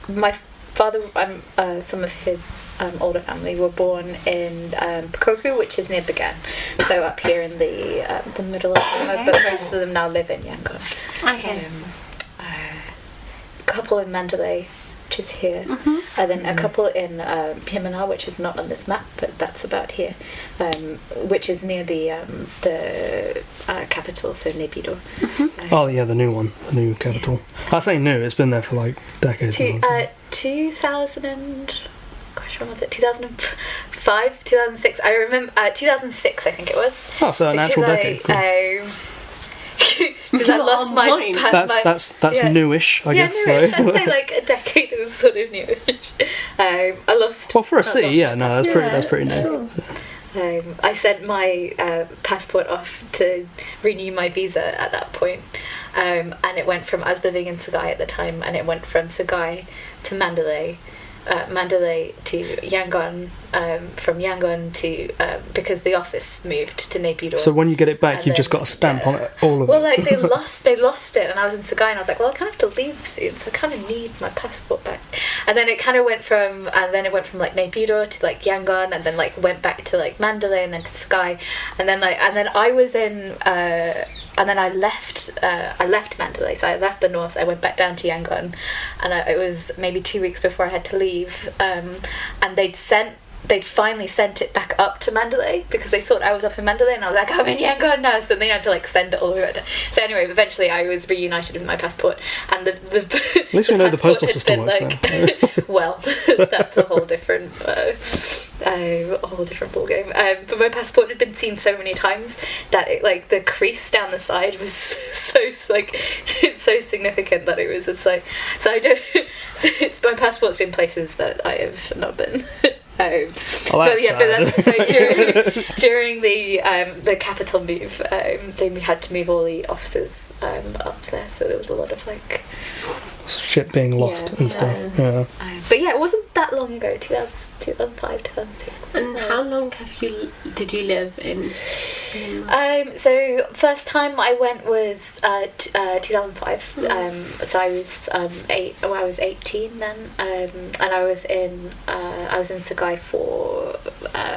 my father and some of his older family were born in Pukoku, which is near Bagan, so up here in the middle of Burma, but most of them now live in Yangon. Okay. A couple in Mandalay, which is here, and then a couple in Pimana, which is not on this map, but that's about here, which is near the capital, so Naypyidaw. Oh yeah, the new one, the new capital. I say new; it's been there for like decades. now, so- 2000 and gosh, when was it? 2005, 2006. I remember 2006. I think it was. Oh, so an actual decade. Cool. Because I lost my. Online. That's yeah. newish, I Yeah, guess. newish. so. I'd say like a decade is sort of newish. I lost. Well, for a I city, lost yeah, my no, that's pretty new. Sure. I sent my passport off to renew my visa at that point. And it went from, I was living in Sagai at the time, and it went from Sagai to Mandalay, Mandalay to Yangon, from Yangon to because the office moved to Naypyidaw. So when you get it back, And you've just then, got a stamp on it, all of well, it. like they lost it, and I was in Sagai, and I was like, well, I kind of have to leave soon, so I kind of need my passport back. And then it kind of went from like Naypyidaw to like Yangon, and then like went back to like Mandalay, and then to Sagai, and then I was in. And then I left Mandalay, so I left the north, I went back down to Yangon, and it was maybe 2 weeks before I had to leave, and they'd finally sent it back up to Mandalay, because they thought I was up in Mandalay, and I was like, I'm in Yangon now, so they had to like send it all the way back down. So anyway, eventually I was reunited with my passport, and At least we know the postal system works then. Well, that's a whole different ballgame. But my passport had been seen so many times that it, like the crease down the side was so like it's so significant that it was just like so my passport's been places that I have not been. That's but sad. that's so during the capital move, they had to move all the offices up there, so there was a lot of like shit being lost and stuff. Yeah. but yeah, it wasn't that long ago, 2005, 2006. And how long did you live in? So first time I went was 2005. So I was I was 18 then, and I was in Sagai for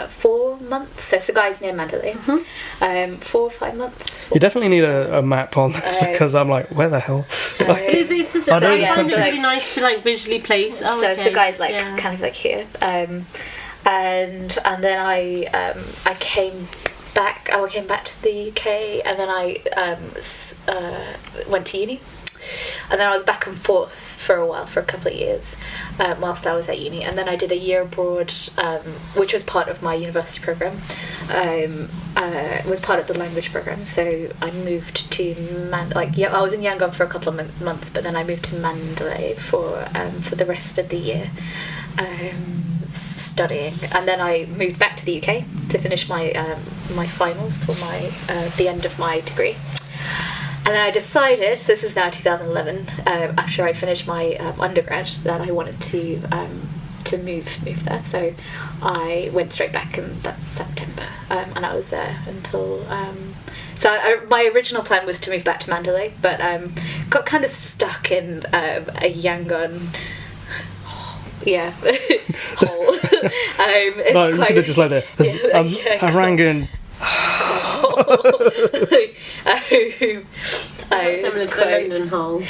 4 months. So Sagai's near Mandalay. 4 or 5 months. You definitely need a map on this, because I'm like, where the hell? It's just I know it it's sounds like- really nice to like visually place. Oh, So okay. Sagai's like Yeah. kind of like here, and then I came back. I came back to the UK, and then I went to uni, and then I was back and forth for a while, for a couple of years, whilst I was at uni, and then I did a year abroad, which was part of my university program. It was part of the language program, so I moved to I was in Yangon for a couple of months, but then I moved to Mandalay for the rest of the year. Studying, and then I moved back to the UK to finish my my finals for my the end of my degree. And then I decided, so this is now 2011, after I finished my undergrad, that I wanted to move there. So I went straight back, and that's September, and I was there until. My original plan was to move back to Mandalay, but got kind of stuck in a Yangon. Yeah, hole. No, you should have just let it. Harangan. Similar to the London hole.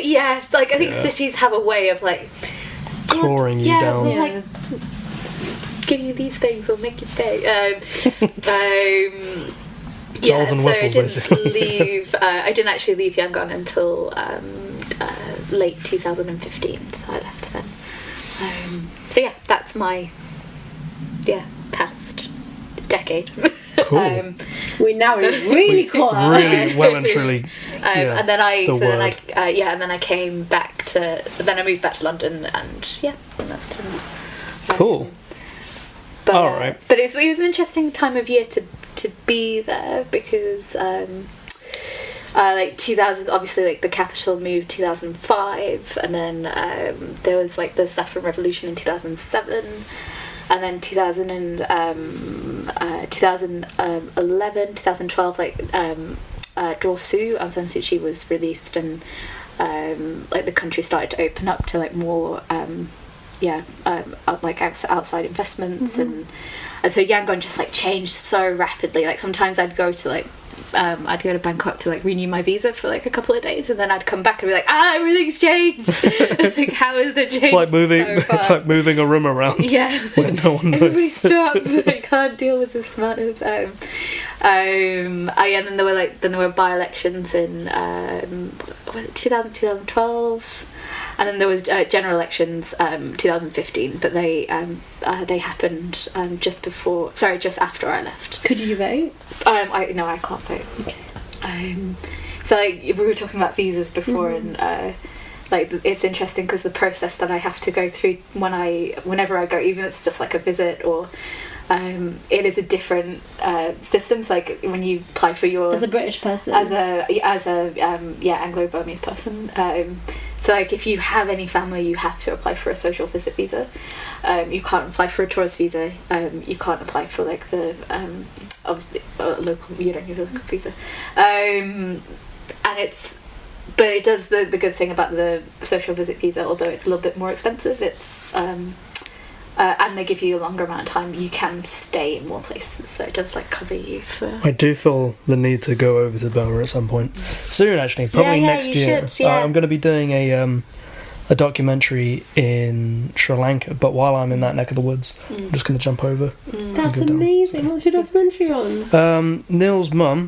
Yeah, it's like I think cities have a way of like Clawing you down. We'll, like give you these things or make you stay. Bells and whistles, basically. I didn't actually leave Yangon until late 2015, so I left then. So yeah, that's my past decade. Cool. We're now really caught up. Really well and truly. And then I I came back to. Then I moved back to London, and that's been Cool. But, All right. But it was an interesting time of year to be there, because like 2000, obviously like the capital moved 2005, and then there was like the Saffron Revolution in 2007, and then 2011, 2012, like Draw Sue, Aung San Suu Kyi was released, and like the country started to open up to like more like outside investments, and so Yangon just like changed so rapidly. Like sometimes I'd go to Bangkok to like renew my visa for like a couple of days, and then I'd come back and be like, everything's changed. Like, how has it changed? It's like moving, so fast? like moving a room around. Yeah. Where no one knows. Everybody stop! I can't deal with this amount of. And then there were by-elections in 2012. And then there was general elections 2015, but they happened just after I left. Could you vote? No, I can't vote. Okay. So like, we were talking about visas before, and like it's interesting because the process that I have to go through whenever I go, even if it's just like a visit or. It is a different system. So like when you apply for your As a British person, as a Anglo-Burmese person, So like if you have any family, you have to apply for a social visit visa. You can't apply for a tourist visa. You can't apply for like the obviously local. You don't need a local visa. But it does the good thing about the social visit visa, although it's a little bit more expensive. It's and they give you a longer amount of time. You can stay in more places, so it does like cover you for. I do feel the need to go over to Burma at some point soon. Actually, probably next year. Should, yeah. I'm going to be doing a documentary in Sri Lanka, but while I'm in that neck of the woods, I'm just going to jump over. That's amazing. What's your documentary on? Neil's mum,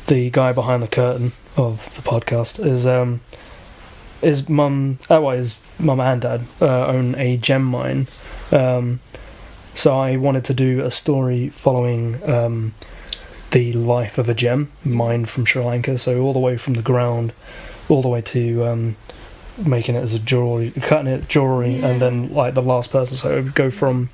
the guy behind the curtain of the podcast, his mum and dad own a gem mine, so I wanted to do a story following the life of a gem mined from Sri Lanka, so all the way from the ground all the way to making it as a jewelry, cutting it jewelry, and then like the last person, so it would go from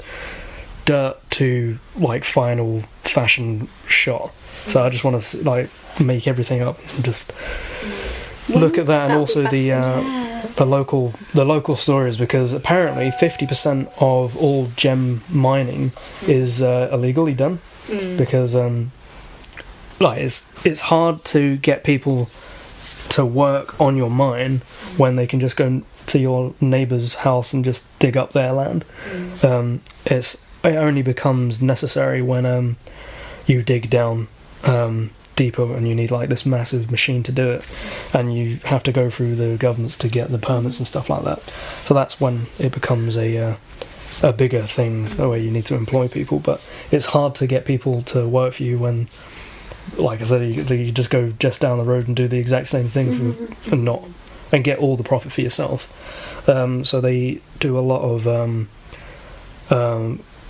dirt to like final fashion shot. So I just want to like make everything up and just look at that, and also the local stories, because apparently 50% of all gem mining is illegally done, because like it's hard to get people to work on your mine when they can just go to your neighbour's house and just dig up their land. It only becomes necessary when you dig down deeper and you need like this massive machine to do it, and you have to go through the governments to get the permits and stuff like that. So that's when it becomes a bigger thing where you need to employ people, but it's hard to get people to work for you when, like I said, you just go just down the road and do the exact same thing and get all the profit for yourself. So they do a lot of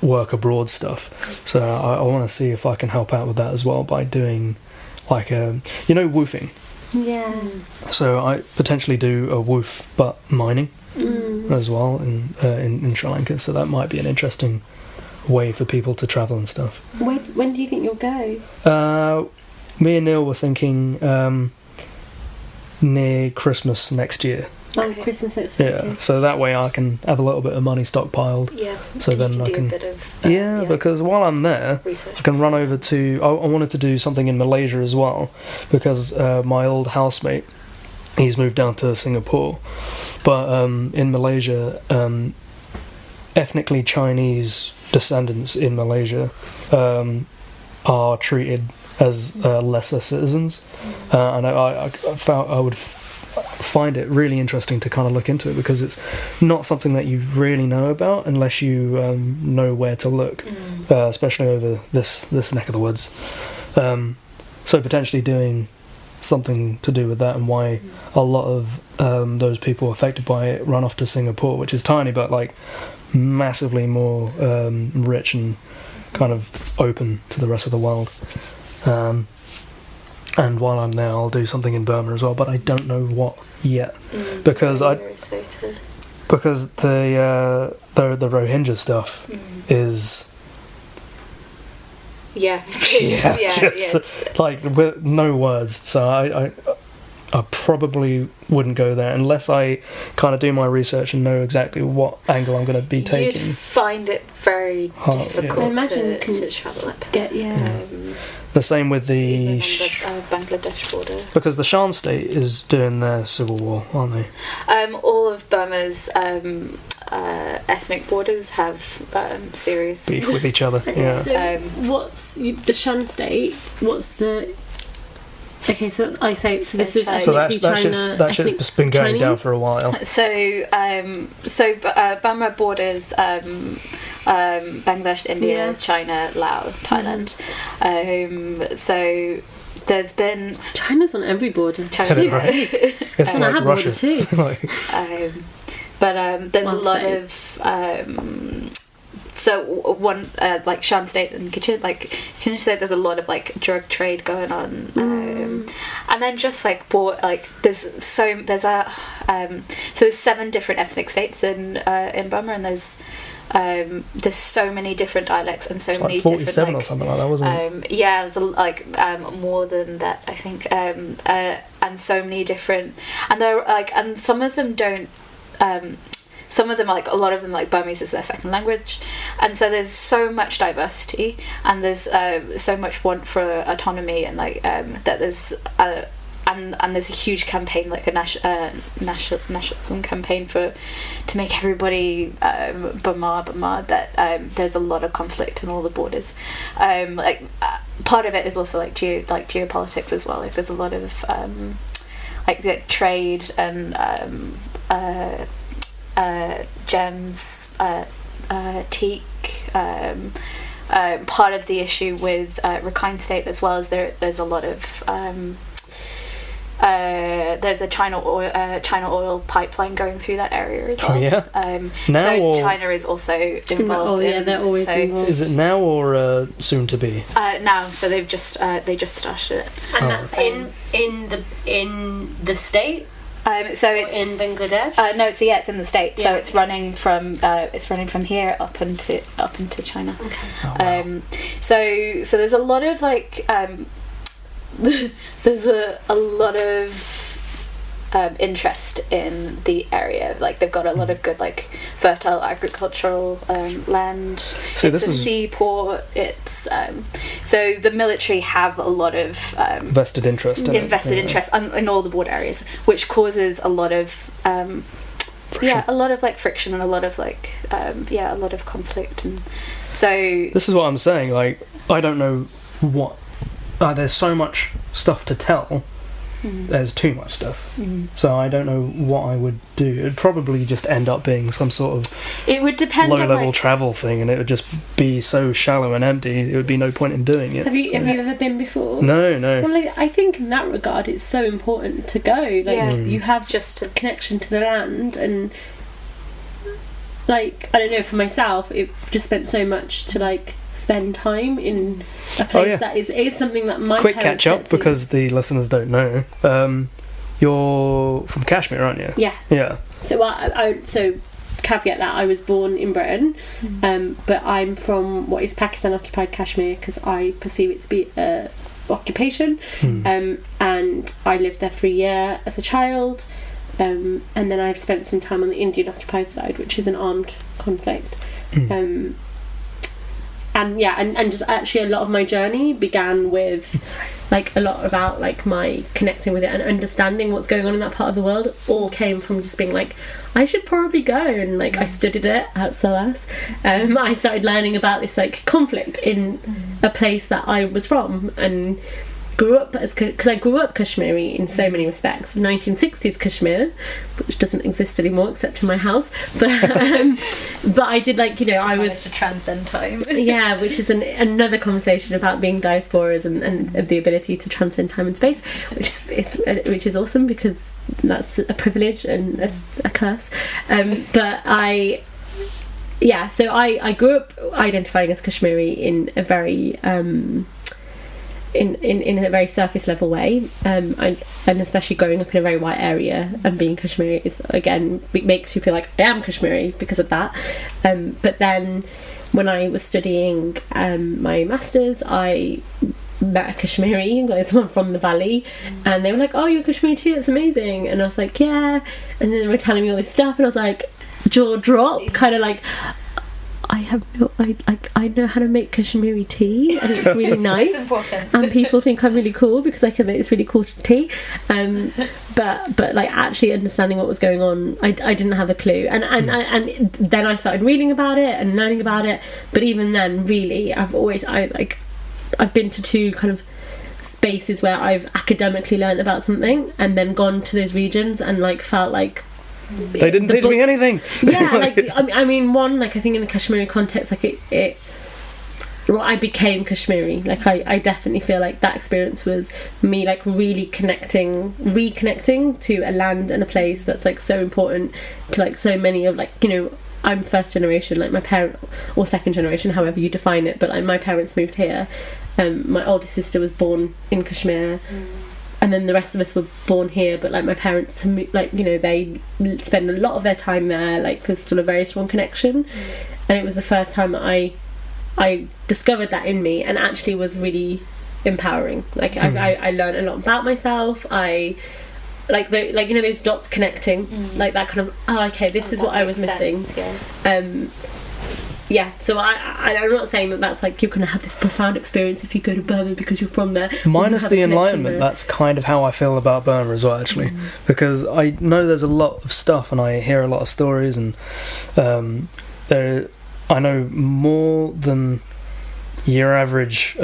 work abroad stuff. So I want to see if I can help out with that as well by doing like woofing. Yeah. So I potentially do a woof but mining as well in Sri Lanka. So that might be an interesting way for people to travel and stuff. When do you think you'll go? Me and Neil were thinking near Christmas next year. Oh, Christmas next year. Yeah, so that way I can have a little bit of money stockpiled. Yeah, so and then you I can can do a bit of because while I'm there, research. I can run over to. I wanted to do something in Malaysia as well, because my old housemate, he's moved down to Singapore, but in Malaysia, ethnically Chinese descendants in Malaysia are treated as lesser citizens, and I felt I would find it really interesting to kind of look into it, because it's not something that you really know about unless you know where to look, especially over this neck of the woods. So potentially doing something to do with that, and why a lot of those people affected by it run off to Singapore, which is tiny but like massively more rich and kind of open to the rest of the world. And while I'm there, I'll do something in Burma as well, but I don't know what yet, because the Rohingya stuff is just like with no words. So I probably wouldn't go there unless I kind of do my research and know exactly what angle I'm going to be taking. You'd find it very difficult I imagine to travel up. The same with the even on the Bangladesh border, because the Shan state is doing their civil war, aren't they? All of Burma's ethnic borders have serious beef with each other. Yeah. So what's the Shan state? What's the? Okay, so that's so this is China. So China, that shit's been going Chinese? down for a while. So Burma borders Bangladesh, India, China, Laos, Thailand. So there's been China's on every border. China, Right. It's on our like border Russia too. but there's a lot of so one like Shan State and Kachin State, there's a lot of like drug trade going on, and then just like there's 7 different ethnic states in Burma, and there's there's so many different dialects and so It's many like 47 different, or something like that, wasn't it? yeah, there's more than that, I think, and so many different, and they're like, and some of them don't. Some of them, like a lot of them, like Burmese is their second language, and so there's so much diversity, and there's so much want for autonomy, and like that there's and there's a huge campaign, like a nationalism campaign to make everybody Burma. That there's a lot of conflict in all the borders. Part of it is also like geopolitics as well. Like there's a lot of trade and gems, teak. Part of the issue with Rakhine State as well is there's a lot of there's a China oil pipeline going going through that area as well. Oh yeah. Now so or China is also involved. Oh yeah, they're always involved. is it now or soon to be? Now, so they just started it. And that's in the state. So it's in Bangladesh. No, so it's in the States. Yeah. So it's running from here up into China. Okay. Oh, wow. So there's a lot of like there's a lot of interest in the area. Like they've got a lot of good like fertile agricultural land. So it's a seaport. It's so the military have a lot of vested interest in all the border areas, which causes a lot of friction. a lot of like friction and a lot of like a lot of conflict. And so This is what I'm saying. Like I don't know what. There's so much stuff to tell. There's too much stuff. So I don't know what I would do. It'd probably just end up being some sort of it would depend on low-level like, travel thing, and it would just be so shallow and empty. It would be no point in doing it. Have you ever been before? No. Well, like, I think in that regard, it's so important to go. Like Yeah. you have just to connection to the land, and like I don't know, for myself, it just spent so much to like spend time in a place that is something that my quick parents catch up get to. because the listeners don't know. You're from Kashmir, aren't you? Yeah. So so caveat that I was born in Britain, but I'm from what is Pakistan occupied Kashmir because I perceive it to be a occupation, and I lived there for a year as a child, and then I've spent some time on the Indian occupied side, which is an armed conflict. And just actually a lot of my journey began with like a lot about like my connecting with it and understanding what's going on in that part of the world all came from just being like I should probably go, and like I studied it at SOAS. I started learning about this like conflict in a place that I was from and grew up because I grew up Kashmiri in so many respects. 1960s Kashmir, which doesn't exist anymore except in my house, but I did like I was to transcend time. Yeah, which is another conversation about being diasporas and the ability to transcend time and space, which is awesome because that's a privilege and a curse. But I grew up identifying as Kashmiri in a very in a very surface level way, and especially growing up in a very white area and being Kashmiri is again it makes you feel like I am Kashmiri because of that. But then when I was studying my masters, I met a Kashmiri, like someone from the valley, and they were like, "Oh, you're Kashmiri too? That's amazing!" And I was like, "Yeah," and then they were telling me all this stuff, and I was like, jaw drop, kind of like. I know how to make Kashmiri tea and it's really nice. It's important. And people think I'm really cool because I can make this really cool tea. But like actually understanding what was going on, I didn't have a clue. And then I started reading about it and learning about it. But even then, really, I've been to two kind of spaces where I've academically learned about something and then gone to those regions and like felt like they didn't teach me anything. Yeah, like I mean, one, like I think in the Kashmiri context, like I became Kashmiri. Like I definitely feel like that experience was me like really reconnecting to a land and a place that's like so important to like so many of like I'm first generation, like my parent, or second generation, however you define it. But like my parents moved here. My oldest sister was born in Kashmir. And then the rest of us were born here, but like my parents, like they spend a lot of their time there. Like there's still a very strong connection, and it was the first time I discovered that in me, and actually was really empowering. Like I learned a lot about myself. I like those dots connecting, like that kind of okay, this is what I was missing. So I'm not saying that that's like you're going to have this profound experience if you go to Burma because you're from there. Minus the enlightenment, that's kind of how I feel about Burma as well, actually, because I know there's a lot of stuff and I hear a lot of stories, and I know more than your average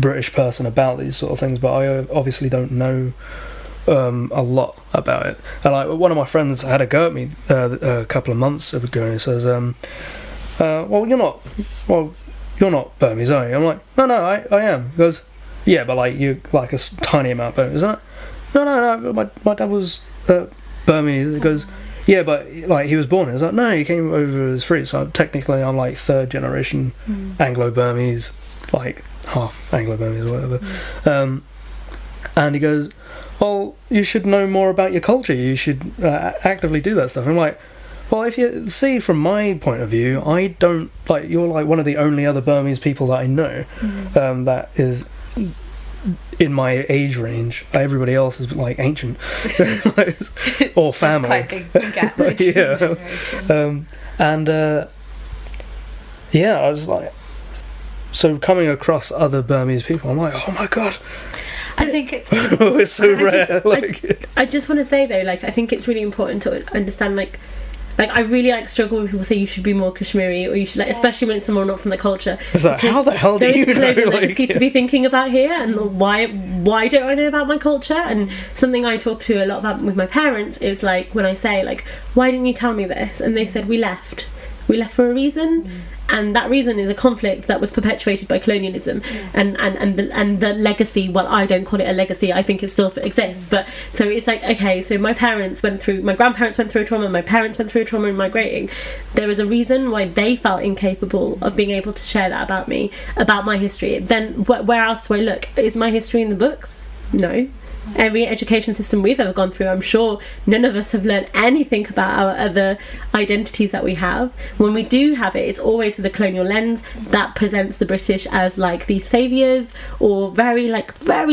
British person about these sort of things, but I obviously don't know a lot about it. And like one of my friends had a go at me a couple of months ago, and he says, well, you're not Burmese, are you? I'm like, no, I am. He goes, yeah, but like you're like a tiny amount Burmese, isn't it? No, my dad was Burmese. He goes, yeah, but like he was born. I was like, no, he came over as free. So technically, I'm like third generation Anglo-Burmese, like half Anglo-Burmese or whatever. And he goes, well, you should know more about your culture. You should actively do that stuff. I'm like, well, if you see from my point of view, I don't like. You're like one of the only other Burmese people that I know that is in my age range. Everybody else is like ancient or family. It's quite a big gap between I was like, so coming across other Burmese people, I'm like, oh my god. I think it's it's so rare. I just want to say though, like I think it's really important to understand like I really like struggle when people say you should be more Kashmiri, or you should like, especially when it's someone not from the culture. It's like, how the hell do you know? There is a colonial legacy to be thinking about here, and why don't I know about my culture? And something I talk to a lot about with my parents is like when I say like, why didn't you tell me this? And they said we left for a reason. And that reason is a conflict that was perpetuated by colonialism, and the legacy. Well, I don't call it a legacy. I think it still exists. But so it's like, okay, so my grandparents went through a trauma, my parents went through a trauma in migrating. There was a reason why they felt incapable of being able to share that about me, about my history. Then where else do I look? Is my history in the books? No. Every education system we've ever gone through, I'm sure none of us have learned anything about our other identities that we have. When we do have it, it's always with a colonial lens that presents the British as like these saviours, or very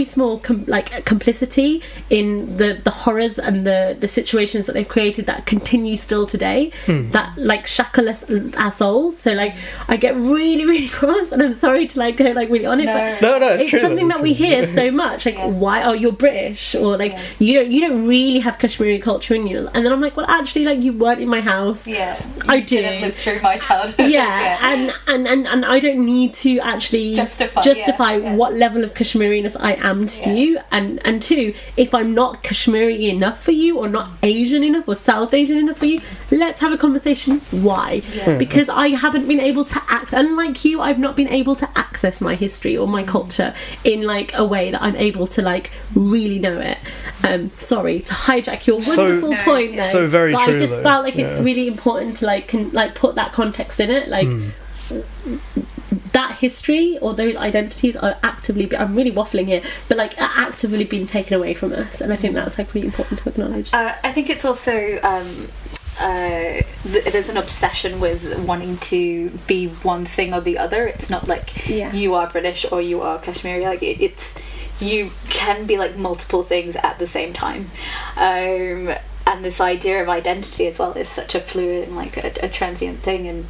small complicity in the horrors and the situations that they've created that continue still today, that like shackle our souls. So like I get really, really cross, and I'm sorry to like go like really on it, but it's true, something that we hear so much, like why are you British, or like you don't really have Kashmiri culture in you. And then I'm like, well actually, like you weren't in my house. I didn't live through my childhood. And I don't need to actually justify what level of Kashmiriness I am to you, and two, if I'm not Kashmiri enough for you, or not Asian enough, or South Asian enough for you, let's have a conversation. Why? Because I haven't been able to unlike you, I've not been able to access my history or my culture in like a way that I'm able to like really know it. Sorry to hijack your wonderful point there, so very but true, I just felt like it's really important to like put that context in it, like that history or those identities are actively, I'm really waffling here, but like are actively being taken away from us, and I think that's like really important to acknowledge. I think it's also there's an obsession with wanting to be one thing or the other. It's not like you are British or you are Kashmiri. Like it's you can be like multiple things at the same time, and this idea of identity as well is such a fluid and like a transient thing, and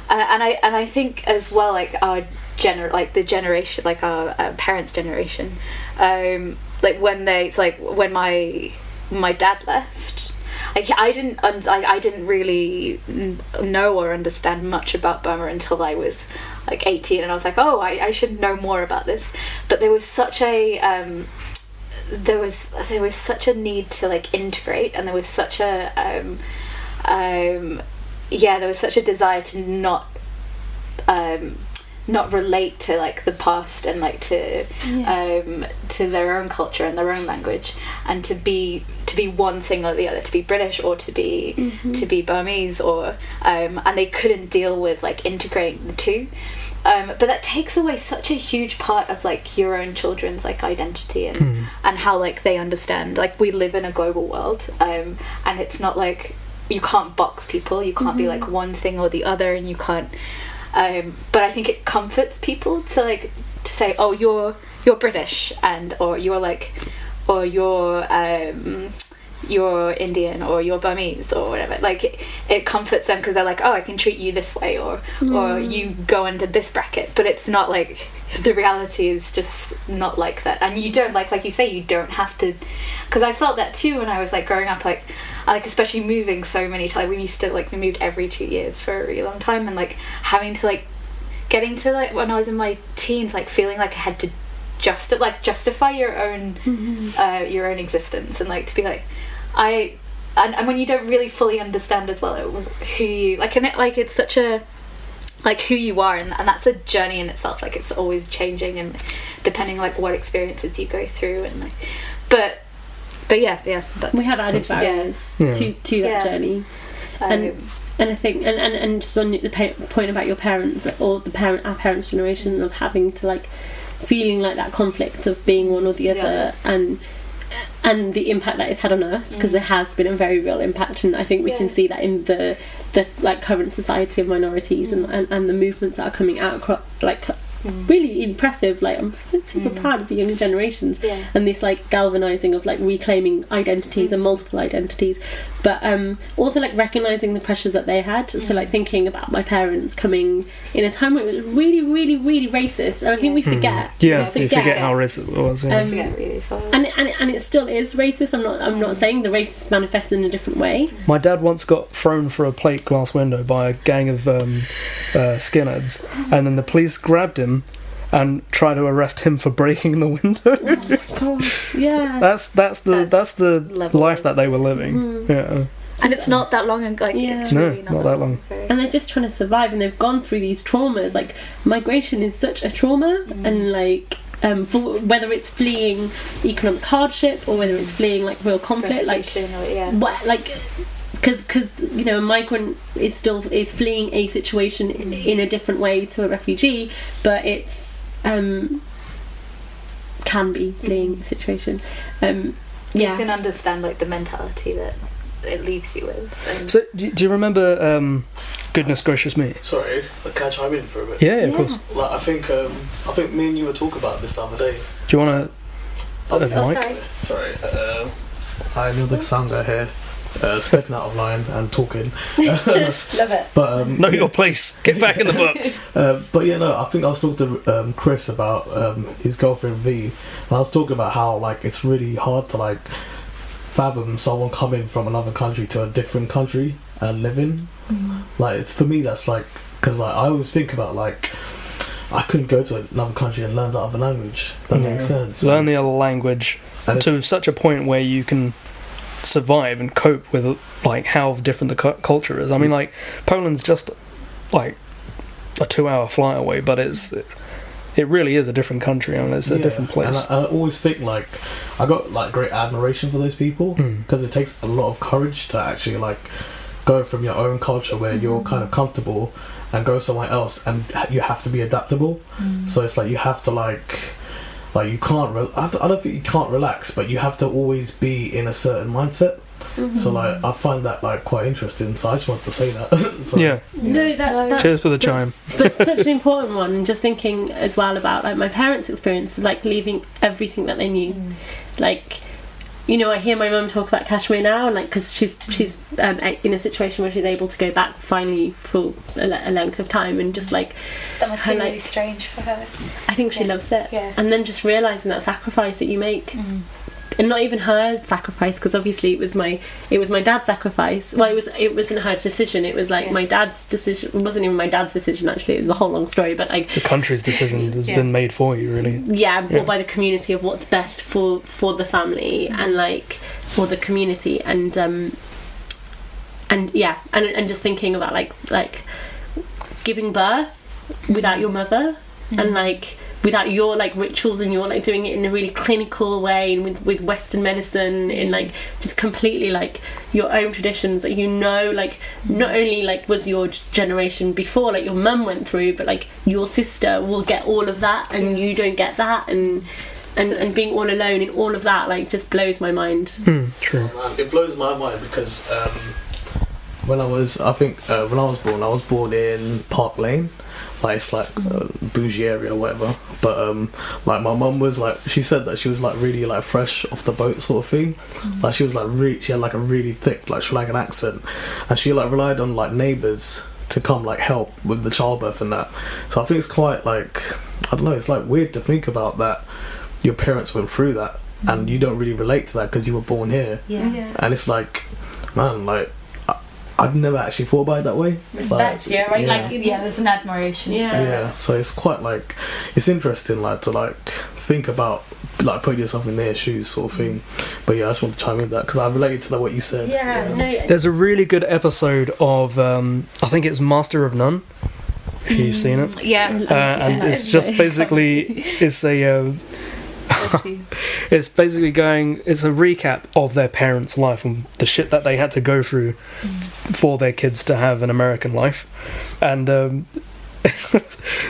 I think as well, like our the generation, like our parents' generation, like when when my dad left, I didn't really know or understand much about Burma until I was like 18, and I was like, oh, I should know more about this. But there was such a there was such a need to like integrate, and there was such a there was such a desire to not relate to like the past and like to their own culture and their own language, and to be one thing or the other, to be British or to be Burmese, or and they couldn't deal with like integrating the two. But that takes away such a huge part of like your own children's like identity and how like they understand, like we live in a global world, and it's not like can't box people. You can't be like one thing or the other, and you can't. But I think it comforts people to say, oh, you're British, or you're Indian, or you're Burmese, or whatever. Like it comforts them because they're like, oh, I can treat you this way, or you go under this bracket. But it's not like, the reality is just not like that. And you don't, like you say, you don't have to, because I felt that too when I was like growing up, like especially moving so many times. We moved every 2 years for a really long time, and like having to getting to when I was in my teens, like feeling like I had to justify your own existence, and like to be like, and when you don't really fully understand as well who you like, and it's such a who you are, and that's a journey in itself. Like it's always changing, and depending what experiences you go through, and but yeah, we have added barriers to that journey, and I think and just on the point about your parents, or our parents' generation, of having to feeling like that conflict of being one or the other, and the impact that it's had on us, because there has been a very real impact, and I think we can see that in the current society of minorities, and the movements that are coming out across, really impressive. I'm super proud of the younger generations, and this galvanizing of reclaiming identities and multiple identities, but also recognizing the pressures that they had. So thinking about my parents coming in a time where it was really, really, really racist, and I think we forget. You forget how racist it was. Forget really far. And it still is racist. I'm not saying the race manifests in a different way. My dad once got thrown for a plate glass window by a gang of skinheads, and then the police grabbed him and try to arrest him for breaking the window. Oh my god! Yeah, that's the life that they were living. Yeah, and it's not that long ago. It's really not that long ago. And they're just trying to survive, and they've gone through these traumas. Migration is such a trauma, and for whether it's fleeing economic hardship or whether it's fleeing real conflict, because a migrant is fleeing a situation in a different way to a refugee, but it's can be fleeing a situation. You can understand the mentality that it leaves you with. So do you remember Goodness Gracious Me? Sorry, can I chime in for a bit? Yeah, of course. I think me and you were talking about this the other day. Do you want to sorry. Sorry. I know the sound guy here. Stepping out of line and talking. Love it. But know your place. Get back in the box. I think I was talking to Chris about his girlfriend V, and I was talking about how it's really hard to fathom someone coming from another country to a different country and living. For me, that's because I always think about I couldn't go to another country and learn the other language. That makes sense. Learn the other language to such a point where you can survive and cope with how different the culture is. I mean, Poland's just a 2-hour flight away, but it really is a different country. I mean, it's a different place. And I always think I got great admiration for those people, because it takes a lot of courage to actually go from your own culture where you're kind of comfortable and go somewhere else, and you have to be adaptable. So it's you have to you can't. I don't think you can't relax, but you have to always be in a certain mindset. So I find that quite interesting. So I just wanted to say that. No, that's, cheers for the chime. That's such an important one. And just thinking as well about my parents' experience of leaving everything that they knew. I hear my mum talk about Kashmir now, and because she's in a situation where she's able to go back finally for a length of time, and just that must be really strange for her. I think she loves it, and then just realising that sacrifice that you make, and not even her sacrifice, because obviously it was my dad's sacrifice. Well, it wasn't her decision. It was my dad's decision. It wasn't even my dad's decision actually. It was a whole long story, but the country's decision has been made for you, really. Brought by the community of what's best for the family and for the community, and just thinking about giving birth without your mother, and without your once and you're like doing it in a really clinical way and with Western medicine in like just completely like your own traditions that not only like was your generation before like your mum went through, but like your sister will get all of that and you don't get that, and being all alone in all of that like just blows my mind. True. It blows my mind because when I was born, I was born in Park Lane. Like, it's like a bougie area or whatever. But like, my mum was like, she said that she was like really like fresh off the boat sort of thing. Like, she was like she had like a really thick like Sri Lankan accent, and she like relied on like neighbours to come like help with the childbirth and that. So I think it's quite like, I don't know, it's like weird to think about that your parents went through that and you don't really relate to that because you were born here. Yeah. And it's like, man, like, I've never actually thought about it that way. Respect, yeah, right? Yeah. Like, there's an admiration. Yeah, so it's quite like, it's interesting like to like think about like putting yourself in their shoes sort of thing. But yeah, I just want to chime in with that because I related to what you said. No. There's a really good episode of I think it's Master of None, if you've seen it. And it's just basically it's a it's basically it's a recap of their parents' life and the shit that they had to go through for their kids to have an American life, and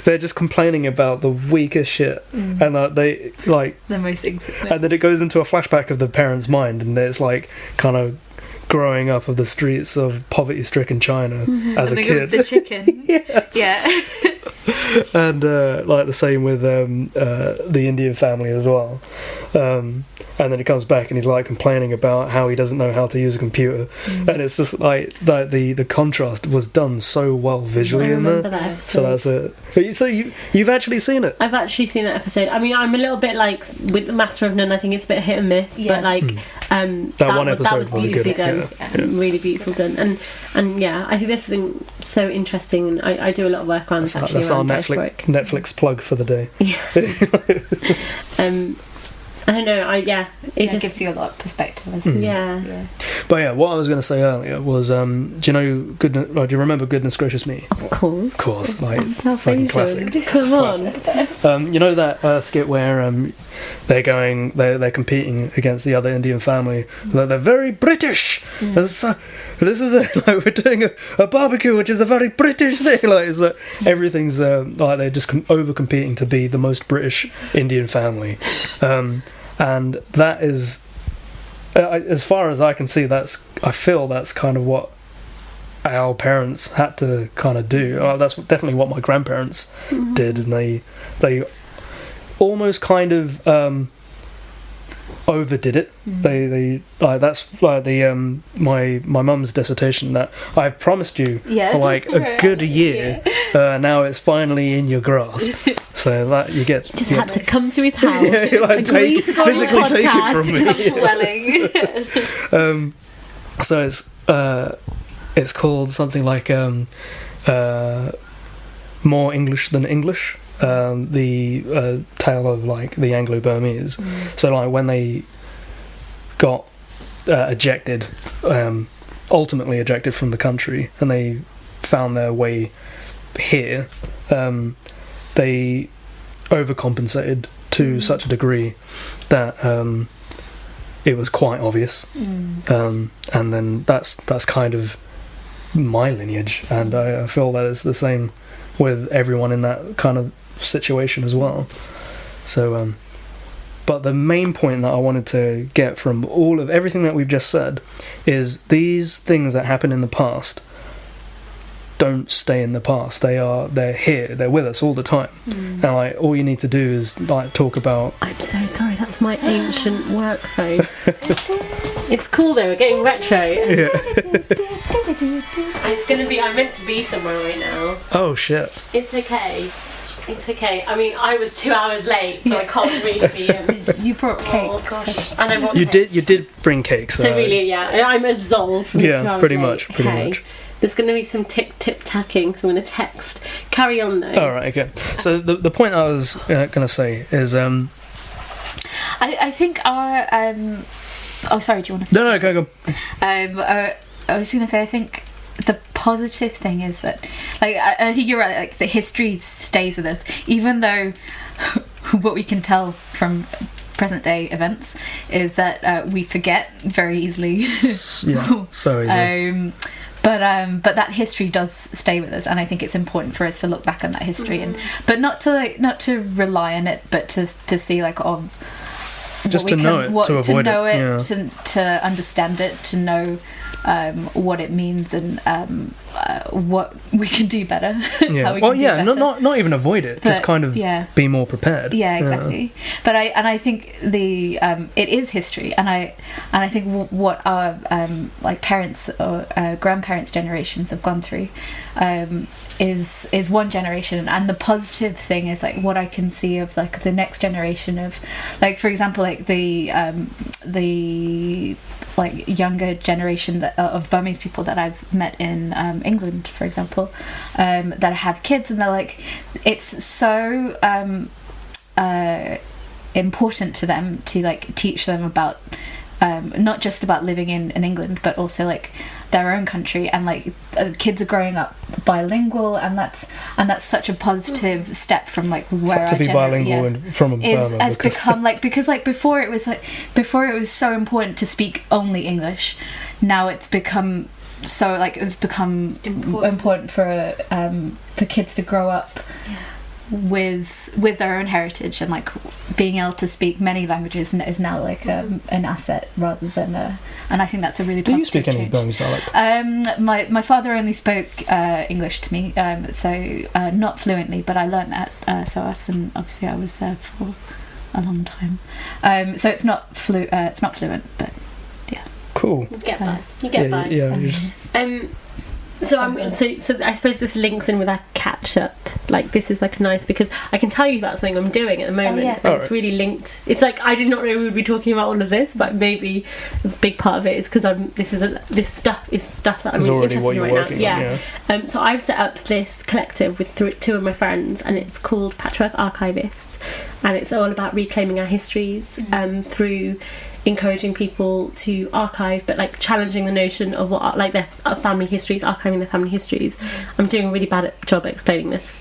they're just complaining about the weakest shit, and they like The most insignificant. and then it goes into a flashback of the parents' mind, and it's like kind of growing up of the streets of poverty-stricken China as a kid. The chicken. Yeah. And like the same with the Indian family as well, and then he comes back and he's like complaining about how he doesn't know how to use a computer, and it's just like the contrast was done so well visually in there. That So that's it. So you've actually seen it? I've actually seen that episode. I mean, I'm a little bit like with the Master of None. I think it's a bit hit and miss, but like that one episode was was beautifully good. done, really beautiful done, and yeah, I think there's something so interesting, and I do a lot of work around this actually. That's our around Netflix plug for the day. I don't know. It just gives you a lot of perspective. Yeah. But yeah, what I was going to say earlier was, do you know do you remember Goodness Gracious Me? Of course. Like South fucking Asian. classic. Come on. You know that skit where they're competing against the other Indian family. They're very British. This is like we're doing a barbecue, which is a very British thing. Like it's like everything's like they're just over competing to be the most British Indian family, and that is, as far as I can see, I feel that's kind of what our parents had to kind of do. That's definitely what my grandparents did, and they almost kind of overdid it. They that's like the my mum's dissertation that I promised you for like a good year. Now it's finally in your grasp. So that you just had to come to his house. Like physically take it from me. So it's called something like More English Than English. The tale of like the Anglo-Burmese. So like when they got ejected, ultimately ejected from the country, and they found their way here, they overcompensated to such a degree that it was quite obvious. And then that's kind of my lineage, and I feel that it's the same with everyone in that kind of situation as well. So but the main point that I wanted to get from everything that we've just said is these things that happen in the past don't stay in the past. They're here, they're with us all the time. And like all you need to do is like talk about I'm so sorry, that's my ancient work phone. It's cool though, we're getting retro. yeah. It's gonna be, I'm meant to be somewhere right now. Oh shit. It's okay. I mean, I was 2 hours late, so I can't really be. You brought cake. Oh gosh, and I brought You cake. did bring cake, so really, yeah, I'm absolved from 2 hours pretty late. much. There's going to be some tip-tacking, so I'm going to text. Carry on though. Alright, okay. So the point I was going to say is I think our oh sorry, do you want to? No, go. I was going to say I think the positive thing is that like I think you're right, like the history stays with us, even though what we can tell from present day events is that we forget very easily. Yeah, so easily. But that history does stay with us, and I think it's important for us to look back on that history, but not to rely on it, but to see like just to know it, to avoid it, to understand it, to know what it means and what we can do better. Yeah. How we Well, can do yeah, better. not even avoid it, just But, kind of yeah. be more prepared. Yeah, exactly. But I think the it is history, and I think what our like parents or grandparents' generations have gone through is one generation, and the positive thing is like what I can see of like the next generation of, like, for example, like the like younger generation that of Burmese people that I've met in England, for example, that have kids, and they're like, it's so important to them to like teach them about not just about living in England, but also like their own country, and like kids are growing up bilingual, and that's such a positive step from like where to be bilingual and from is Burma, has become like, because like before it was so important to speak only English. Now it's become so like it's become important for kids to grow up with their own heritage, and like being able to speak many languages is now like an asset rather than and I think that's a really positive Do you speak any change. Burmese dialect? My father only spoke English to me, so not fluently, but I learnt at SOAS, and obviously I was there for a long time, so it's not fluent, but yeah. Cool. You get by. You get by. Yeah. So I suppose this links in with our catch up. Like, this is like nice because I can tell you about something I'm doing at the moment. yeah. And it's really linked. It's like I did not know we would be talking about all of this, but maybe a big part of it is because this stuff that I'm It's really already interested what in you're right working now. on, yeah. So I've set up this collective with two of my friends, and it's called Patchwork Archivists, and it's all about reclaiming our histories through encouraging people to archive, but like challenging the notion of what like their family histories, archiving their family histories. I'm doing a really bad job at explaining this,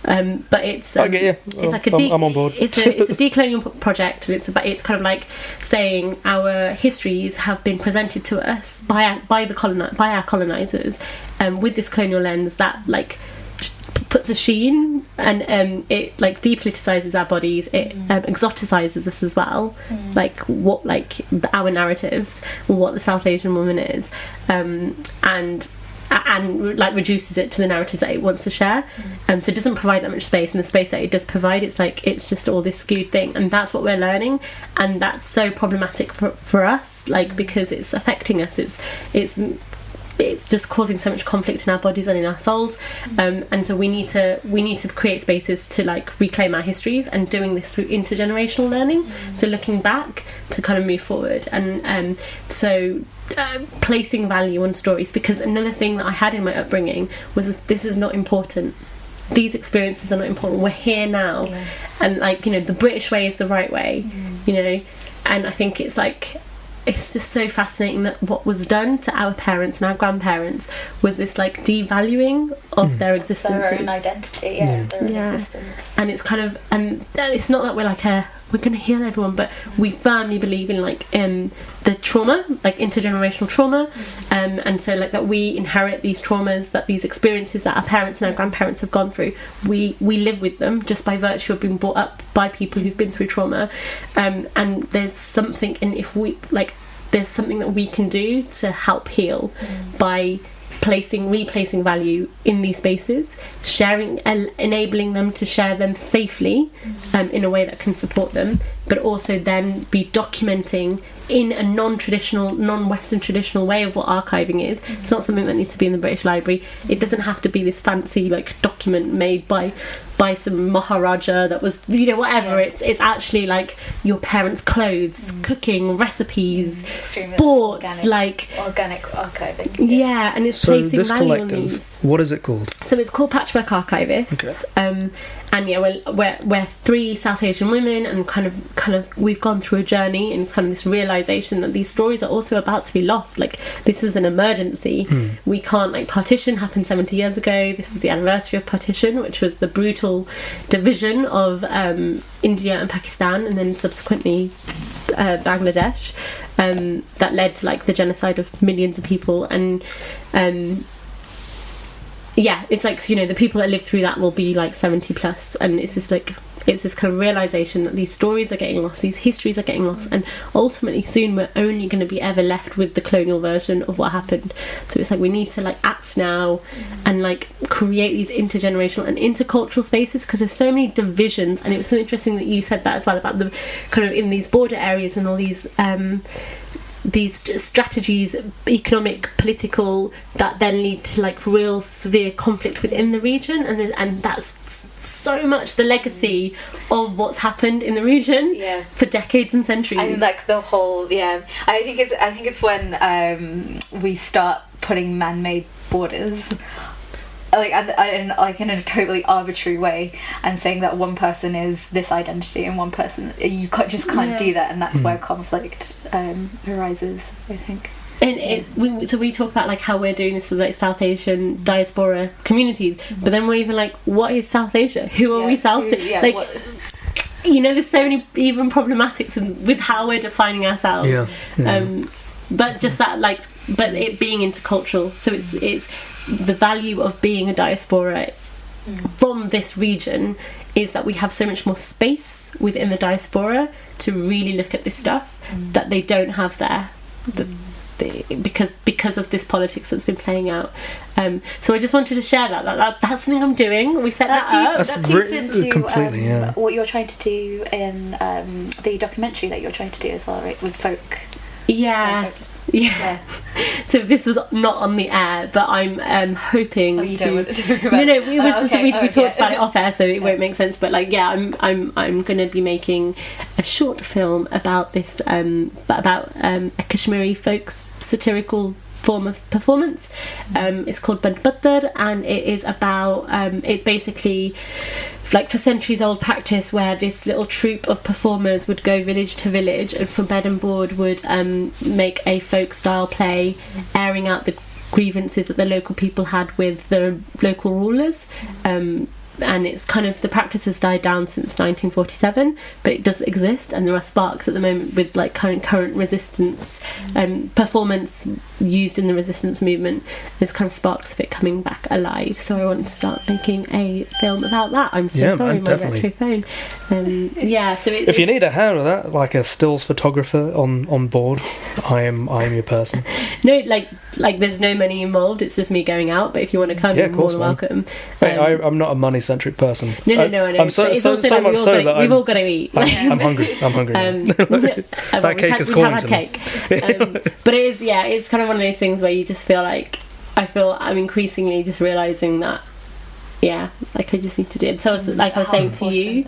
but it's I get you. it's like I'm on board. It's a decolonial project, and it's kind of like saying our histories have been presented to us by our colonizers, with this colonial lens that like puts a sheen, and it like depoliticizes our bodies, it exoticizes us as well, like what like our narratives, what the South Asian woman is, and like reduces it to the narratives that it wants to share, so it doesn't provide that much space, and the space that it does provide, it's like it's just all this skewed thing, and that's what we're learning, and that's so problematic for us, like because it's affecting us, it's just causing so much conflict in our bodies and in our souls, and so we need to create spaces to like reclaim our histories, and doing this through intergenerational learning, so looking back to kind of move forward, and so placing value on stories, because another thing that I had in my upbringing was this is not important, these experiences are not important, we're here now, and like, you know, the British way is the right way, you know, and I think it's like it's just so fascinating that what was done to our parents and our grandparents was this like devaluing of their existences, Their own identity, their own existence. And it's kind of, and it's not that we're like we're going to heal everyone, but we firmly believe in like the trauma, like intergenerational trauma, and so like that we inherit these traumas, that these experiences that our parents and our grandparents have gone through, we live with them just by virtue of being brought up by people who've been through trauma, and there's something in, if we like, there's something that we can do to help heal by replacing value in these spaces, sharing and enabling them to share them safely, in a way that can support them, but also then be documenting in a non-Western traditional way of what archiving is. It's not something that needs to be in the British Library. It doesn't have to be this fancy like document made by some Maharaja that was, you know, whatever. It's actually like your parents' clothes, cooking, recipes, sports, organic archiving. Yeah, and it's So placing this value on collective, these. what is it called? So it's called Patchwork Archivists. Okay. And yeah, we're three South Asian women, and kind of we've gone through a journey, and it's kind of this realization that these stories are also about to be lost. Like, this is an emergency. We can't, like, partition happened 70 years ago. This is the anniversary of partition, which was the brutal division of India and Pakistan, and then subsequently Bangladesh, that led to like the genocide of millions of people. And yeah, it's like, you know, the people that live through that will be like 70 plus, and it's just like, it's this kind of realization that these stories are getting lost, these histories are getting lost, and ultimately soon we're only going to be ever left with the colonial version of what happened. So it's like we need to like act now and like create these intergenerational and intercultural spaces, because there's so many divisions. And it was so interesting that you said that as well, about the kind of in these border areas and all these strategies, economic, political, that then lead to like real severe conflict within the region, and that's so much the legacy of what's happened in the region for decades and centuries. And like the whole I think it's when we start putting man-made borders like and like in a totally arbitrary way, and saying that one person is this identity and one person you can't do that, and that's where conflict arises, I think. And we talk about like how we're doing this for like South Asian diaspora communities, but then we're even like, what is South Asia? Who are we you know, there's so many even problematics with how we're defining ourselves. But just that but it being intercultural, so it's the value of being a diaspora from this region is that we have so much more space within the diaspora to really look at this stuff that they don't have there, because of this politics that's been playing out. So I just wanted to share that's something I'm doing. We set that up. That feeds into what you're trying to do in the documentary that you're trying to do as well, right, with folk. Yeah. So this was not on the air, but I'm hoping to. Don't want to talk about we talked about it off air, so it won't make sense. But like, I'm going to be making a short film about this, about a Kashmiri folks satirical form of performance. It's called Bandpattar, and it is about it's basically like for centuries old practice where this little troupe of performers would go village to village and from bed and board would make a folk style play airing out the grievances that the local people had with the local rulers. And it's kind of, the practice has died down since 1947, but it does exist, and there are sparks at the moment with like current resistance performance used in the resistance movement. There's kind of sparks of it coming back alive, so I want to start making a film about that. I'm so sorry, my retro phone. So if you need a hand with that, like a stills photographer on board, I am your person. No, like there's no money involved, it's just me going out, but if you want to come, you're more than welcome. I'm not a money-centric person. No, I know. I'm so much so that we've all got to eat. I'm hungry. That cake is calling to me. But it is, it's kind of one of those things where you just feel like, I'm increasingly just realising that like I just need to do it. So I was saying to you,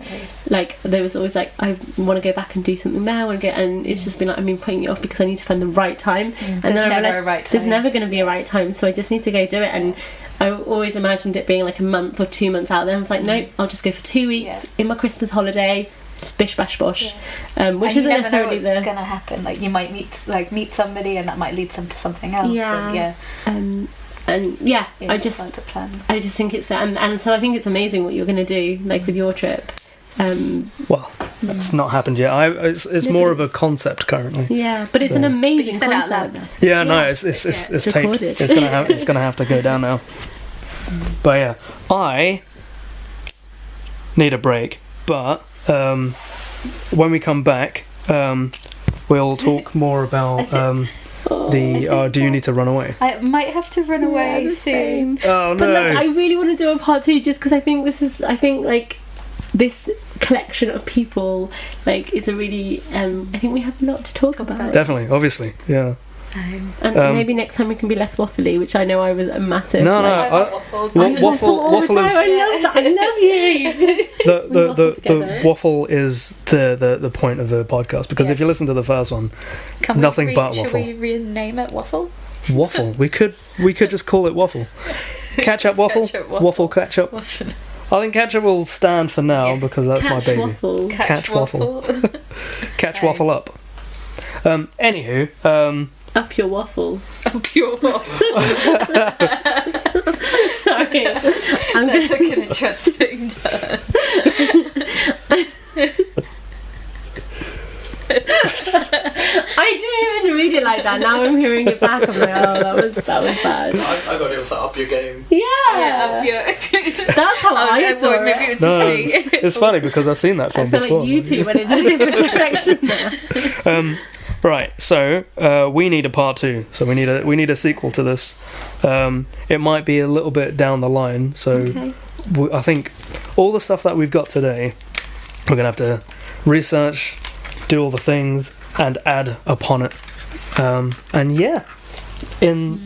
like there was always like, I want to go back and do something now, and it's just been like I've been putting it off because I need to find the right time, and then I realised there's never going to be a right time, so I just need to go do it. And I always imagined it being like a month or 2 months out there. I was like, nope, I'll just go for 2 weeks in my Christmas holiday, just bish bash bosh, which isn't necessarily what's gonna happen. Like you might meet somebody, and that might lead them to something else. I just think it's and so I think it's amazing what you're going to do, like with your trip. Well, that's not happened yet. It's more of a concept currently. Yeah, but it's an amazing concept. No, it's taped. It's gonna have to go down now. But I need a break. But when we come back, we'll talk more about do you need to run away? I might have to run away soon. Oh no! But like, I really want to do a part 2, just because I think this collection of people is a really I think we have a lot to talk about. Definitely, obviously, yeah. And maybe next time we can be less waffly, which I know I was a massive. Waffle is. I love you. The waffle is the point of the podcast, because if you listen to the first one, nothing but waffle. Should we rename it waffle? Waffle. We could just call it waffle. Catch up waffle. Waffle catch up. I think ketchup will stand for now because that's my baby. Waffle. Catch waffle. Catch waffle up. Anywho. Up your waffle. Up your waffle. Sorry. That took an interesting turn. I didn't even read it like bad, Dan. Now I'm hearing it back. I'm like, oh, that was bad. I got it. It was like up your game. Yeah. That's how I saw it. Maybe it's No, just me. it's funny because I've seen that I film feel before. like you two went in a different direction there. Right, so we need a part 2. So we need a sequel to this. It might be a little bit down the line. So Okay. I think all the stuff that we've got today, we're gonna have to research, do all the things, and add upon it. And yeah, in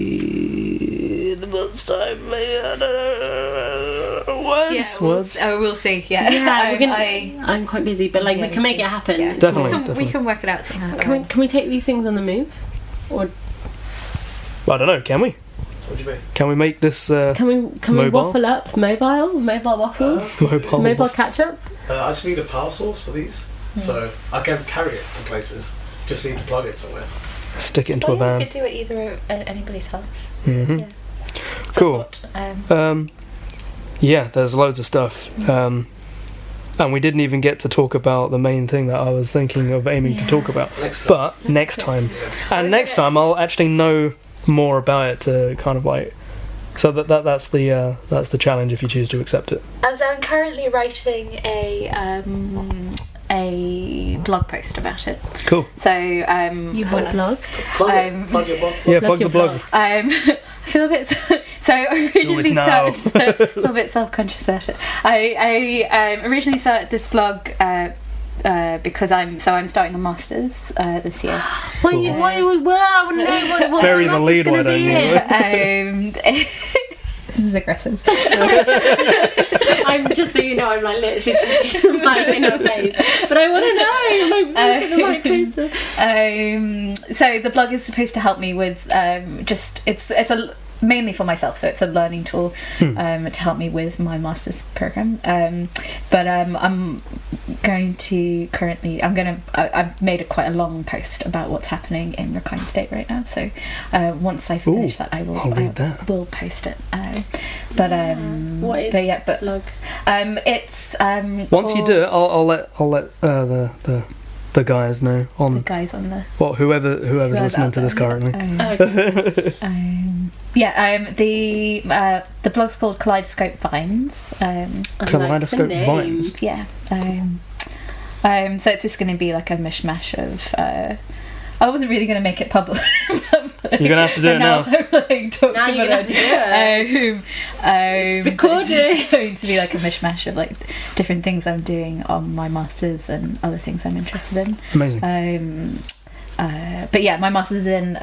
maybe the month's time, maybe I don't know. Words. We'll see. Yeah, Yeah, I'm quite busy, but like Yeah, we can me make too. it happen. Yeah. It's Definitely. more- We can work it out somehow. Can we take these things on the move? Or I don't know. Can we? What do you mean? Can we make this can we Mobile? waffle up mobile waffle mobile catch up? I just need a power source for these, so I can carry it to places. Just need to plug it somewhere. Stick it into a You van? could do it either at anybody's house. hmm Yeah. Cool. So Yeah, there's loads of stuff. And we didn't even get to talk about the main thing that I was thinking of aiming to talk about. Next time. But next time. And next time I'll actually know more about it to kind of like... So that's the challenge if you choose to accept it. so I'm currently writing a blog post about it. Cool. So You have a blog? Plug it. Um, Plug your blog. Yeah, Plug plug the your blog. I feel a bit. So I originally now. started a little bit self-conscious about it. I originally started this blog because I'm starting a masters this year. What I want to know what's Bury your the lead, master's why gonna don't be you? This is aggressive. I'm just so you know, I'm like literally shaking the mic in her face. But I want to know. I'm like moving the mic closer. So the blog is supposed to help me with mainly for myself, so it's a learning tool to help me with my master's program. But I'm going to I've made quite a long post about what's happening in Rakhine State right now. So once I finish that, I will I'll read that. will post it. What is but blog? it's Once you do it, called- I'll let the guys know the on guys on the whoever's whoever's listening out to this there. currently. The blog's called Kaleidoscope Vines. Kaleidoscope I like the Vines. Yeah. So it's just going to be like a mishmash of. I wasn't really going to make it public. You're gonna have to do it now. I'm like talking Now you're about gonna have to do it. It's recorded. just going to be like a mishmash of like different things I'm doing on my masters and other things I'm interested in. Amazing. But yeah, my master's is in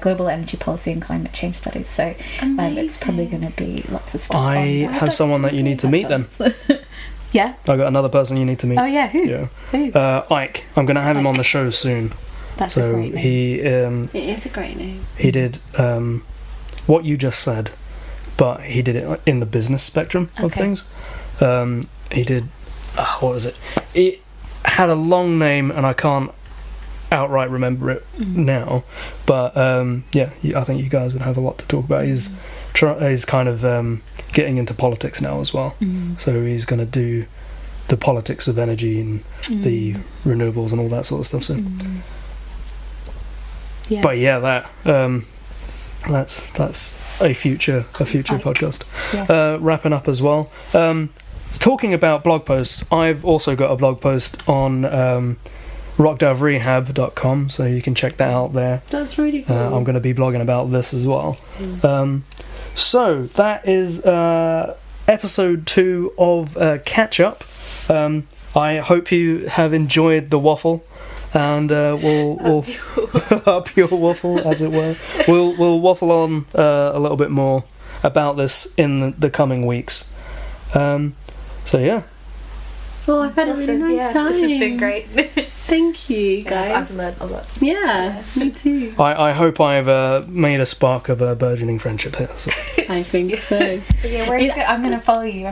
global energy policy and climate change studies, so it's probably going to be lots of stuff. I on have someone that you need to meet then. Yeah. I got another person you need to meet. Oh yeah. Who? Yeah. Who? Ike. I'm gonna have him on Ike. the show soon. That's a So great name. It is a great name. he did what you just said, but he did it in the business spectrum of Okay. things. He did what was it? It had a long name and I can't outright remember it now, but yeah, I think you guys would have a lot to talk about. He's kind of getting into politics now as well, so he's going to do the politics of energy and the renewables and all that sort of stuff. So, Yeah. but yeah, that's a future podcast. Yeah. Wrapping up as well. Talking about blog posts, I've also got a blog post on rockdalrehab.com, so you can check that out there. That's really cool. I'm going to be blogging about this as well. So that is episode 2 of Catch Up. I hope you have enjoyed the waffle, and we'll up your waffle, as it were. We'll waffle on a little bit more about this in the coming weeks. So yeah. Oh, I've had a really nice time. This has been great. Thank you, guys. I've learned a lot. Yeah, me too. I hope I've made a spark of a burgeoning friendship here. So. I think so. Yeah, I'm going to follow you.